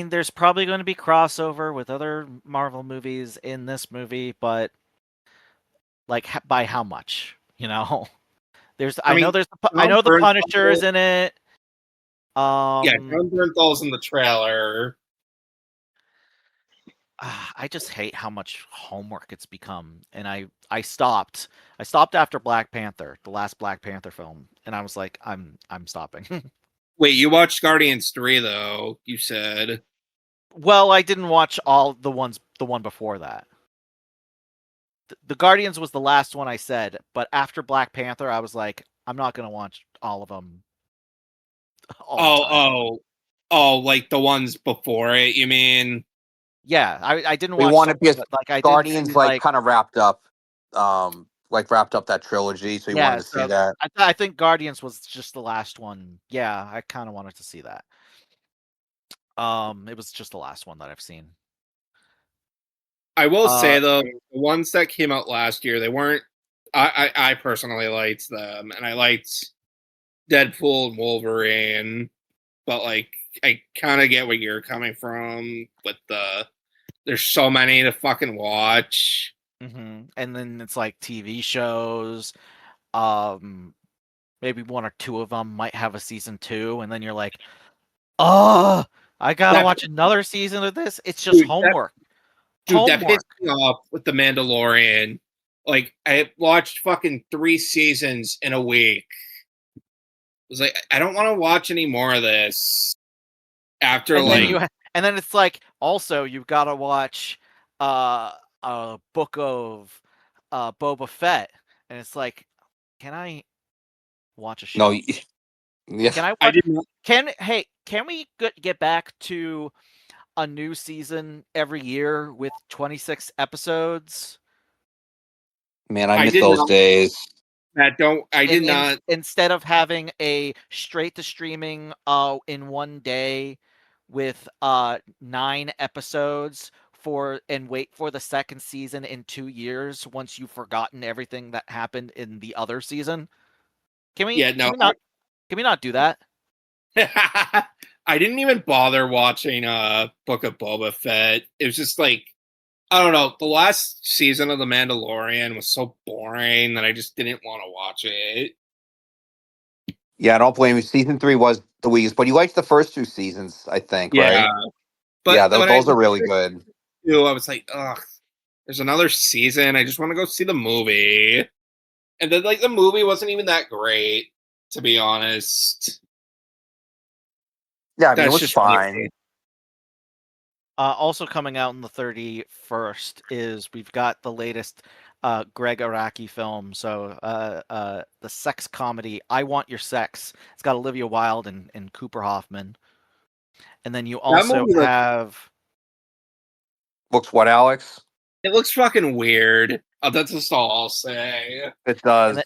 there's probably going to be crossover with other Marvel movies in this movie, but like by how much, you know? I mean, I John know the Punisher is Bernthal. in it. Yeah, John Bernthal's in the trailer. I just hate how much homework it's become, and I stopped. I stopped after Black Panther, the last Black Panther film, and I was like, I'm stopping. Wait, you watched Guardians 3 though, you said. Well, I didn't watch all the one before that. The Guardians was the last one I said, but after Black Panther, I was like, I'm not gonna watch all of them all the Oh, time. like the ones before it, you mean? Yeah, I didn't We watch want some, it because but like I did see Guardians kind of wrapped up that trilogy, so you wanted yeah. to see So that. I think Guardians was just the last one. Yeah, I kind of wanted to see that. It was just the last one that I've seen. I will Uh, say though, the ones that came out last year, they weren't. I personally liked them, and I liked Deadpool and Wolverine, but like I kind of get where you're coming from with there's so many to fucking watch. and then it's like TV shows. Um, maybe one or two of them might have a season 2, and then you're like, oh, I gotta That watch another season of this. It's just dude, homework. that Homework. pissed me off with the Mandalorian. Like I watched fucking 3 seasons in a week. I was like, I don't want to watch any more of this. After And then like, and then it's like also you've got to watch a book of Boba Fett, and it's like, can I watch a No, show? yeah, Can I I watch? didn't. Can we get back to a new season every year with 26 episodes? man, I I miss did those not. days. That don't. I did in not. instead of having a straight to streaming in one day with 9 episodes and wait for the second season in 2 years once you've forgotten everything that happened in the other season. Can we Yeah, no. can we not do that? I didn't even bother watching Book of Boba Fett. It was just like I don't know. The last season of The Mandalorian was so boring that I just didn't want to watch it. Yeah, I don't blame you. Season 3 was the weakest, but you liked the first 2 seasons, I think, Yeah, right? but Yeah, when I those are really good. I was like, ugh, there's another season. I just want to go see the movie. And then like the movie wasn't even that great, to be honest. Yeah, I mean, it That's was just fine. me. Also coming out on the 31st is we've got the latest Greg Araki film. So the sex comedy I Want Your Sex. It's got Olivia Wilde and Cooper Hoffman. And then you That also movie have Looks what, Alex? it looks fucking weird. Oh, that's just all I'll say. It does.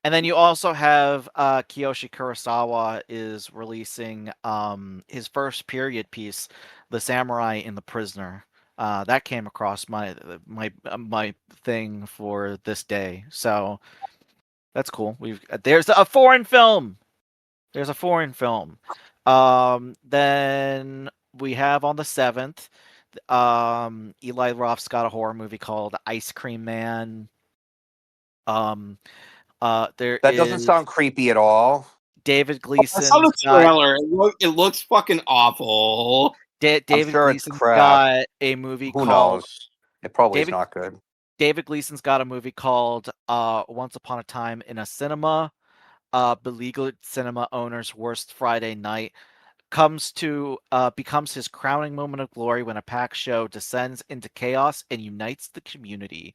and then you also have Kiyoshi Kurosawa is releasing his first period piece, The Samurai in the Prisoner. That came across my thing for this day. So that's cool. There's a foreign film. There's a foreign film. Then we have on the 7th, Eli Roth's got a horror movie called Ice Cream Man. There That doesn't is sound creepy at all. David I Gleason. saw the trailer. It looks fucking awful. David sure it's Gleason's crap. got a movie Who called knows? It probably is David- not good. David Gleason's got a movie called Once Upon a Time in a Cinema. Beleaguered cinema owner's worst Friday night becomes his crowning moment of glory when a packed show descends into chaos and unites the community.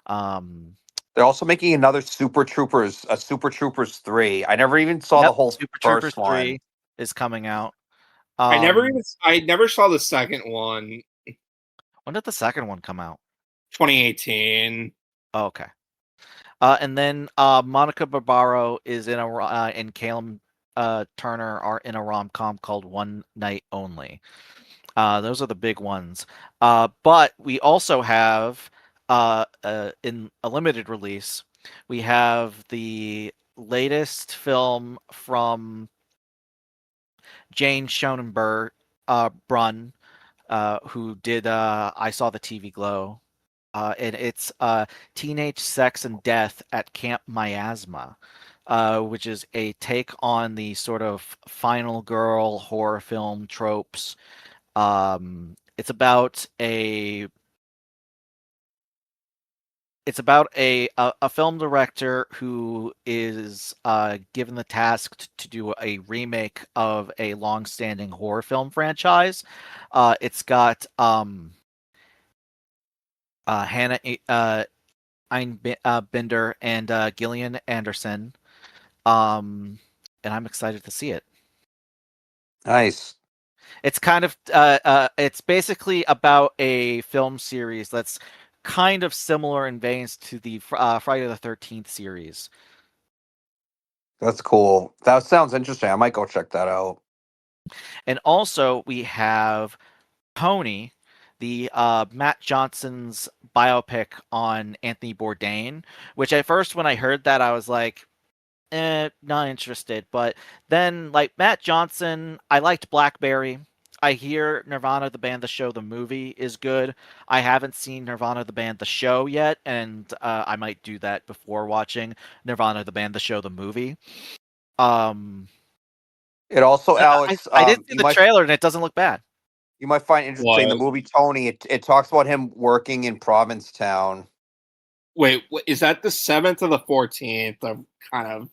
They're also making another Super Troopers 3. I never even saw the whole Super first Troopers one. 3 is coming out. I never saw the second one. When did the second one come out? 2018. Oh, okay. And then Monica Barbaro is in and Caleb Turner are in a rom-com called One Night Only. Those are the big ones. But we also have in a limited release, we have the latest film from Jane Schonenberg Brunn, who did I Saw the TV Glow. And it's Teenage Sex and Death at Camp Miasma, which is a take on the sort of final girl horror film tropes. It's about a film director who is given the task to do a remake of a long-standing horror film franchise. It's got Hannah Einbinder and Gillian Anderson, and I'm excited to see it. Nice. It's kind of it's basically about a film series that's kind of similar in veins to the Friday the 13th series. That's cool. That sounds interesting. I might go check that out. And also we have Tony, the Matt Johnson's biopic on Anthony Bourdain, which at first when I heard that I was like, not interested. But then, like, Matt Johnson, I liked Blackberry. I hear Nirvana the Band the Show the movie is good. I haven't seen Nirvana the Band the Show yet, and I might do that before watching Nirvana the Band the Show the movie. It also, Alex, I did see the trailer, and it doesn't look bad. You might find interesting the movie Tony. It talks about him working in Provincetown. Wait, is that the 7th or the 14th? I'm kind of.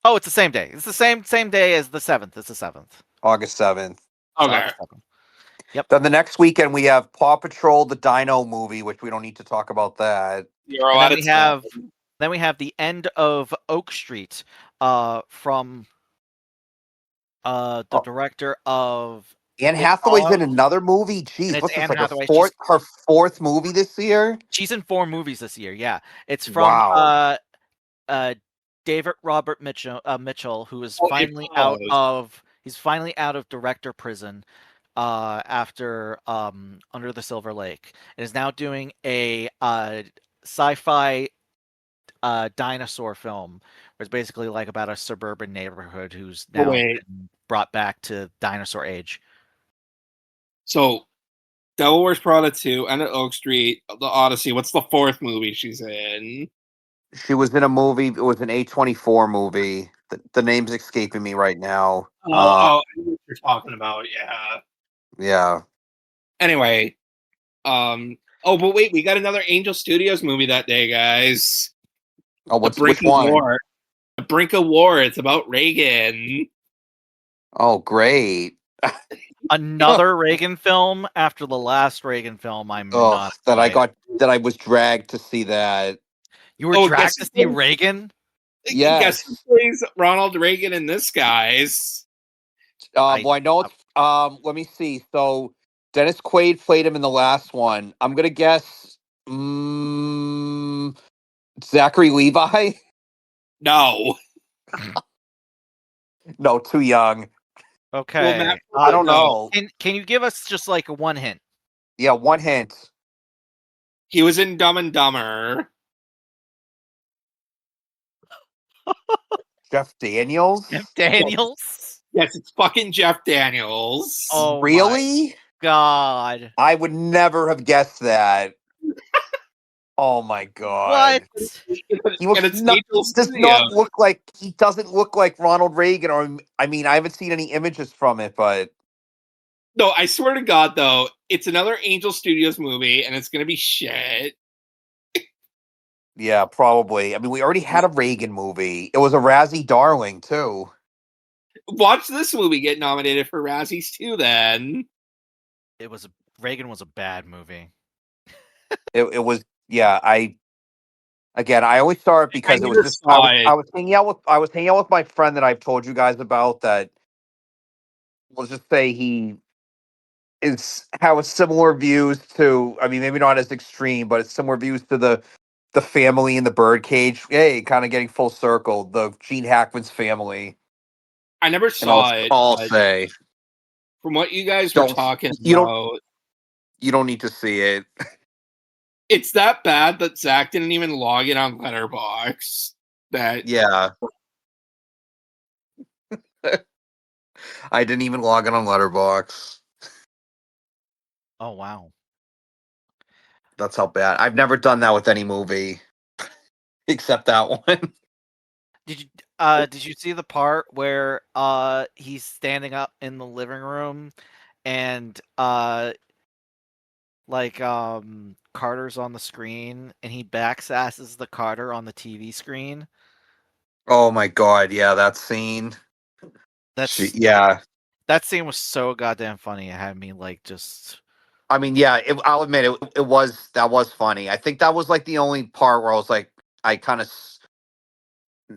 Oh, it's the same day. It's the same day as the 7th. It's the 7th. August 7th. Okay. August 7th. Yep. Then the next weekend we have Paw Patrol, the Dino movie, which we don't need to talk about that. Then we have the end of Oak Street from the director of Anne Hathaway's in another movie. Jeez, what's this, like her fourth movie this year? She's in 4 movies this year, yeah. It's from David Robert Mitchell, who is finally out of director prison after Under the Silver Lake, and is now doing a sci-fi dinosaur film, where it's basically like about a suburban neighborhood who's now been brought back to dinosaur age. So, Devil Wears Prada 2, End of Oak Street, The Odyssey. What's the 4th movie she's in? She was in a movie. It was an A24 movie. The name's escaping me right now. I know what you're talking about. Yeah. Yeah. Anyway, but wait, we got another Angel Studios movie that day, guys. Oh, which one? War. The Brink of War. It's about Reagan. Oh, great. Another Reagan film after the last Reagan film. I was dragged to see that. You were dragged to see Reagan? Guess who plays Ronald Reagan in this, guys? Well, I know it's. Let me see. So Dennis Quaid played him in the last one. I'm gonna guess. Zachary Levi. No. No, too young. Okay. Well, Matt, I don't know. Can you give us just like one hint? Yeah, one hint. He was in Dumb and Dumber. Jeff Daniels. Jeff Daniels? Yes, it's fucking Jeff Daniels. Oh, really? my God. I would never have guessed that. Oh my God. What? He doesn't look like Ronald Reagan, or I mean, I haven't seen any images from it, but No, I swear to God, though, it's another Angel Studios movie, and it's gonna be shit. yeah, probably. I mean, we already had a Reagan movie. It was a Razzie darling too. Watch this movie get nominated for Razzies too. Then Reagan was a bad movie. It was. Yeah, I always saw it because it was just I was hanging out with my friend that I've told you guys about. That let's just say he has similar views to. I mean, maybe not as extreme, but it's similar views to the family in the Birdcage. Hey, kind of getting full circle. The Gene Hackman's family. I never saw it. I'll say from what you guys were talking about, you don't need to see it. It's that bad that Zack didn't even log in on Letterboxd. Yeah. I didn't even log in on Letterboxd. Oh, wow. That's how bad. I've never done that with any movie except that one. Did you see the part where he's standing up in the living room and Carter's on the screen and he backsasses the Carter on the TV screen? Oh my God, yeah, that scene. That scene was so goddamn funny. It had me just. I mean, yeah, I'll admit that was funny. I think that was like the only part where I was like, I kind of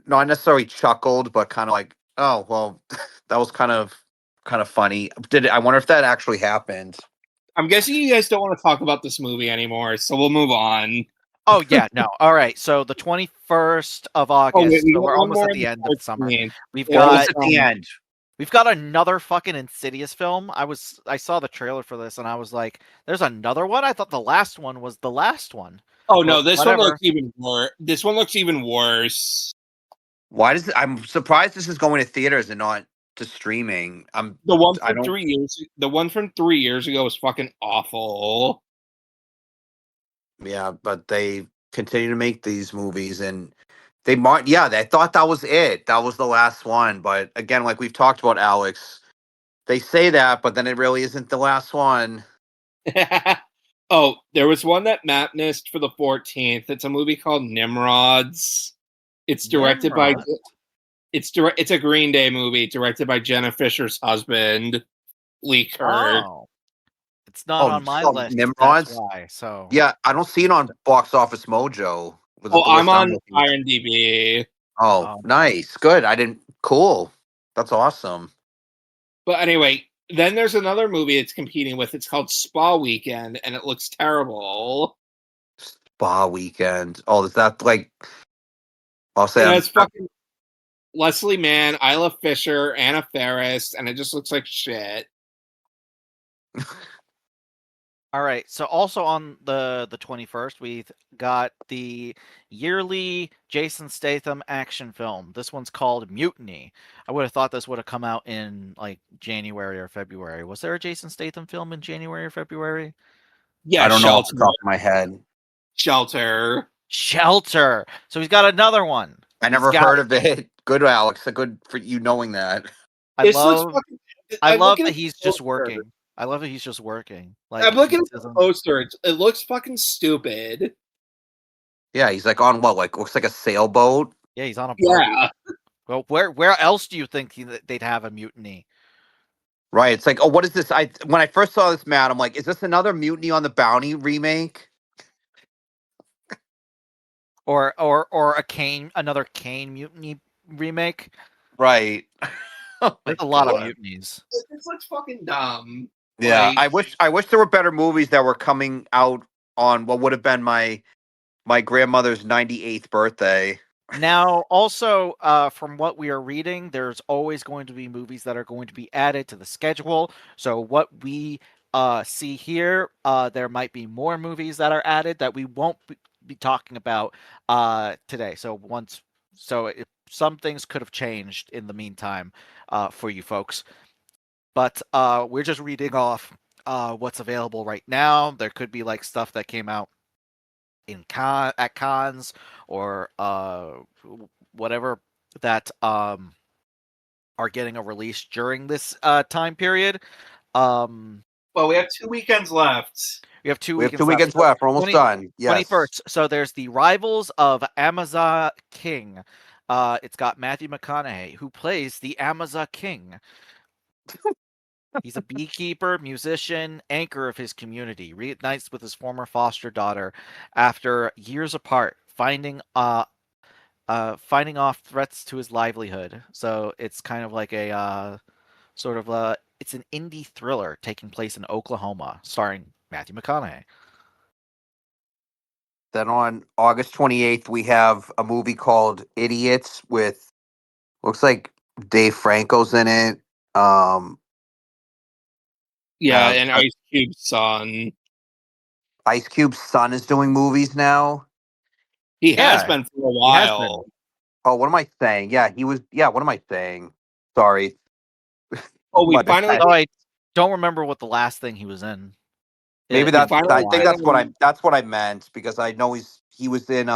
not necessarily chuckled, but kind of like, oh well, that was kind of funny. I wonder if that actually happened? I'm guessing you guys don't want to talk about this movie anymore, so we'll move on. Oh yeah, no. All right. So the 21st of August. So we're almost at the end of summer. We've got at the end. We've got another fucking Insidious film. I saw the trailer for this and I was like, "There's another one." I thought the last one was the last one. Oh no, this one looks even worse. This one looks even worse. Why does I'm surprised this is going to theaters and not to streaming. The one from 3 years. The one from 3 years ago was fucking awful. Yeah, but they continue to make these movies, and they thought that was it. That was the last one. But again, like we've talked about, Alex, they say that, but then it really isn't the last one. Oh, there was one that Matt missed for the 14th. It's a movie called Nimrods. It's directed by. It's a Green Day movie directed by Jenna Fisher's husband, Lee Kirk. Oh. It's not on my list. Nimrods? That's why. So yeah, I don't see it on Box Office Mojo. I'm on IMDb. Oh, nice, good. Cool. That's awesome. But anyway, then there's another movie it's competing with. It's called Spa Weekend, and it looks terrible. Spa Weekend. Oh, is that like? I'll say it's fucking Leslie Mann, Isla Fisher, Anna Faris, and it just looks like shit. All right. So also on the 21st, we've got the yearly Jason Statham action film. This one's called Mutiny. I would have thought this would have come out in like January or February. Was there a Jason Statham film in January or February? Yeah, I don't know off the top of my head. Shelter. So he's got another one. I never heard of it. Good, Alex. Good for you knowing that. I love that he's just working. I love that he's just working. Like, I'm looking at the poster. It looks fucking stupid. Yeah, he's like on what? Like looks like a sailboat. Yeah, he's on a boat. Yeah. Well, where else do you think they'd have a mutiny? Right. It's like, oh, what is this? When I first saw this, Matt, I'm like, is this another Mutiny on the Bounty remake? or another Kane mutiny remake. Right. Oh my There's a lot of God. mutinies. This looks fucking dumb. Yeah, Like, I wish there were better movies that were coming out on what would have been my grandmother's 98th birthday. Now, also, from what we are reading, there's always going to be movies that are going to be added to the schedule. So what we see here, there might be more movies that are added that we won't be talking about today. Some things could have changed in the meantime for you folks. But we're just reading off what's available right now. There could be like stuff that came out at cons or whatever that are getting a release during this time period. well, we have 2 weekends left. We have 2 We have weekends 2 left. weekends left. We're almost done. Yes. 21st. So there's the Rivals of Amazon King. It's got Matthew McConaughey, who plays the Amazon King. He's a beekeeper, musician, anchor of his community. Reunites with his former foster daughter after years apart, finding off threats to his livelihood. So it's kind of like a it's an indie thriller taking place in Oklahoma, starring Matthew McConaughey. Then on August 28th, we have a movie called Idiots with looks like Dave Franco's in it. Yeah, Have and Ice Cube's son. Ice Cube's son is doing movies now. He has Yeah, been for a he has been. while. Oh, what am I saying? Yeah, he was. Yeah, what am I saying? Sorry. Oh, we My bad. finally Oh, I don't remember what the last thing he was in. Maybe It's that's. been a I finally think while. that's what I meant because I know he was in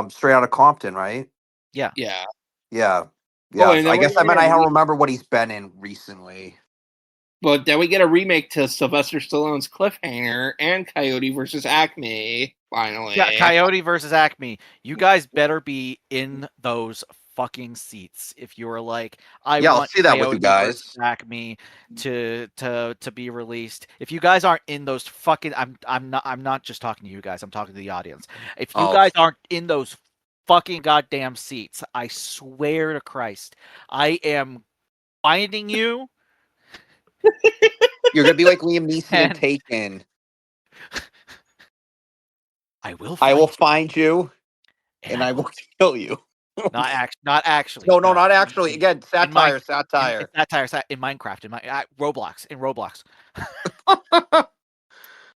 Straight Outta Compton, right? Yeah. Yeah. Yeah. Oh, Yeah. and So then I we're guess I gonna meant get I a don't remember what he's been in recently. but then we get a remake to Sylvester Stallone's Cliffhanger and Coyote versus Acme. Finally. Yeah, Coyote versus Acme. You guys better be in those fucking seats if you're like, I Yeah, I'll want see that with you Coyote versus guys. Acme to be released. If you guys aren't in those fucking, I'm not just talking to you guys. I'm talking to the audience. If you Oh, guys aren't in those fucking goddamn seats, I swear to Christ, I am finding you you're gonna be like Liam Neeson and and Taken. I will I will find find you you and and I I will will kill you. not actually. No, no, No, not actually. Again, in mine. satire, satire. In Minecraft, in Roblox.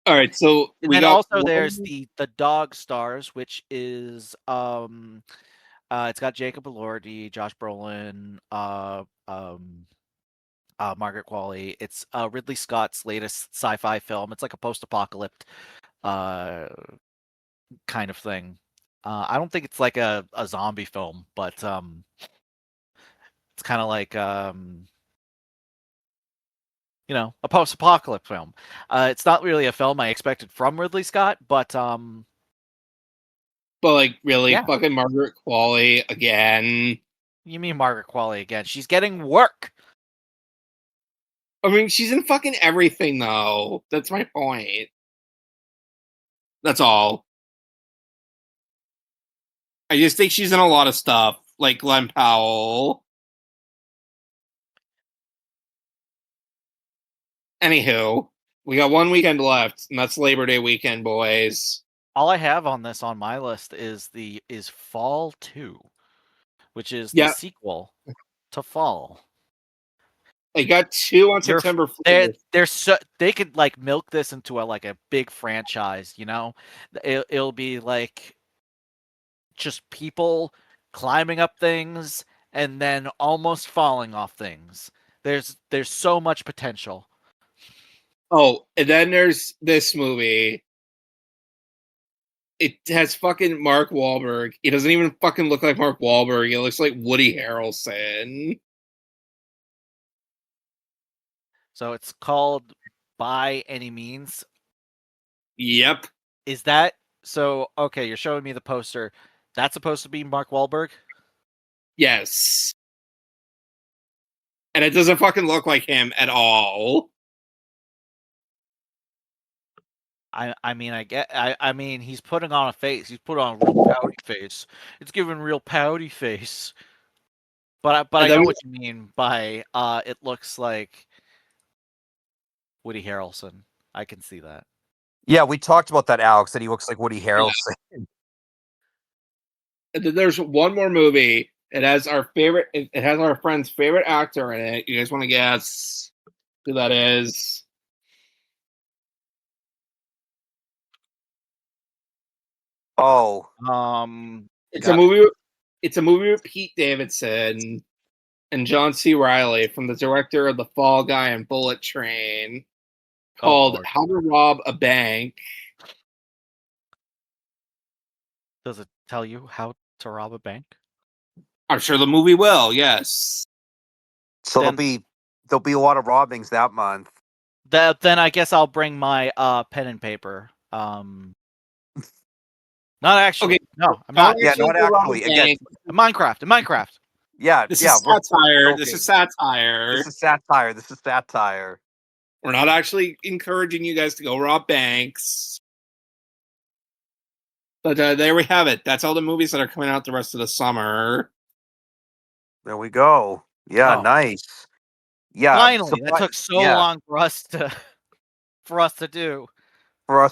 All right, so And we then got also there's the Dog Stars, which is it's got Jacob Elordi, Josh Brolin, Margaret Qualley. It's Ridley Scott's latest sci-fi film. It's like a post-apocalyptic uh kind of thing. I don't think it's like a zombie film, but it's kind of like a post-apocalyptic film. It's not really a film I expected from Ridley Scott, but like really yeah. fucking Margaret Qualley again. You mean Margaret Qualley again? She's getting work. I mean, she's in fucking everything though. That's my point. That's all. I just think she's in a lot of stuff, like Glenn Powell. Anywho, we got 1 weekend left, and that's Labor Day weekend, boys. All I have on my list is Fall 2, which is the sequel to Fall. I got 2 on September 4th. They could like milk this into a big franchise, It'll be like just people climbing up things and then almost falling off things. There's so much potential. Oh, and then there's this movie. It has fucking Mark Wahlberg. He doesn't even fucking look like Mark Wahlberg. He looks like Woody Harrelson. So it's called By Any Means. Yep. Is that so? Okay, you're showing me the poster. That's supposed to be Mark Wahlberg? Yes. And it doesn't fucking look like him at all. I mean, I mean, he's putting on a face. He's put on a real pouty face. It's giving real pouty face. But I know what you mean by it looks like Woody Harrelson. I can see that. Yeah, we talked about that, Alex, that he looks like Woody Harrelson. There's one more movie. It has our favorite. It has our friend's favorite actor in it. You guys want to guess who that is? Oh, It's a movie. It's a movie with Pete Davidson and John C. Reilly from the director of The Fall Guy and Bullet Train, called How to Rob a Bank. Does it tell you how to rob a bank? I'm sure the movie will. Yes. So there'll be a lot of robbings that month. Then I guess I'll bring my pen and paper. Not actually. Okay. No, I'm not. Yeah, not actually. Again, Minecraft. Yeah, This yeah. is satire. This is satire. This is satire. This is satire. We're not actually encouraging you guys to go rob banks. But there we have it. That's all the movies that are coming out the rest of the summer. There we go. Yeah, nice. Yeah. Finally, that took so long for us to do. For us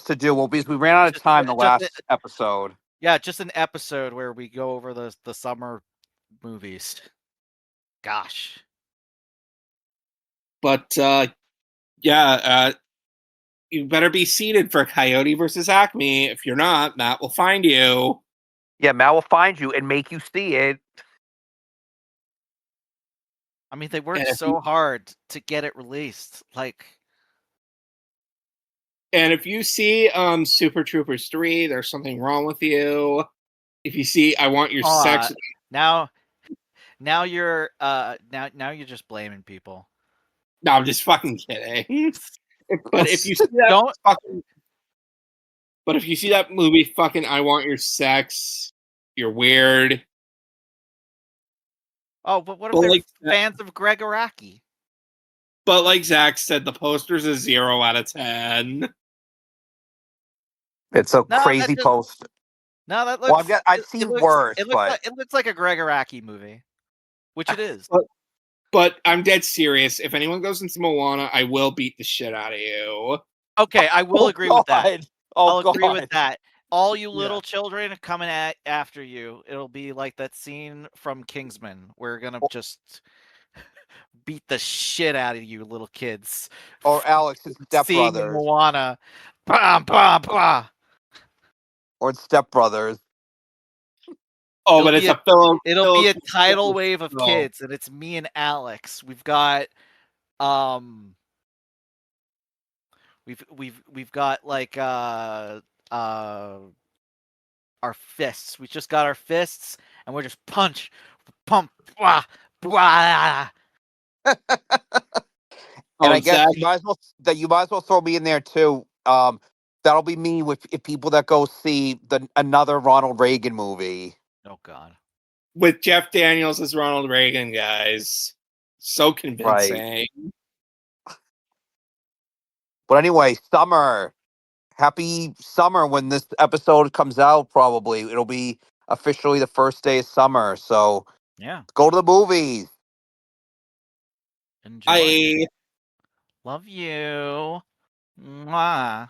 to do. Well, because we ran out of time the last episode. Yeah, just an episode where we go over the summer movies. Gosh. But you better be seated for Coyote versus Acme. If you're not, Matt will find you. Yeah, Matt will find you and make you see it. I mean, they worked so hard to get it released. Like, and if you see Super Troopers 3, there's something wrong with you. If you see I Want Your Sex, now you're just blaming people. No, I'm just fucking kidding. But if you see that but if you see that movie, fucking I Want Your Sex, you're weird. Oh, but what if they're fans of Greg Araki? But like Zack said, the poster's a 0 out of 10. It's a crazy poster. No, that looks. Well, I've seen worse, but it looks like a Greg Araki movie, which it is. But I'm dead serious. If anyone goes into Moana, I will beat the shit out of you. Okay, I will agree with that. I'll agree with God. that. All you little children coming after you, it'll be like that scene from Kingsman. We're gonna just beat the shit out of you, little kids. Or Alex's stepbrothers. Seeing Moana. Bah, bah, bah. Or stepbrothers. Oh, but it's it'll be a tidal wave of kids, and it's me and Alex. We've got we've got like our fists. We just got our fists, and we're just punch, pump, blah, blah. And I guess you might as well throw me in there too. That'll be me with people that go see another Ronald Reagan movie. Oh God. With Jeff Daniels as Ronald Reagan, guys. So convincing. Right. But anyway, summer. Happy summer when this episode comes out, probably. It'll be officially the first day of summer. So yeah. Go to the movies. Enjoy. Bye. Love you. Mwah.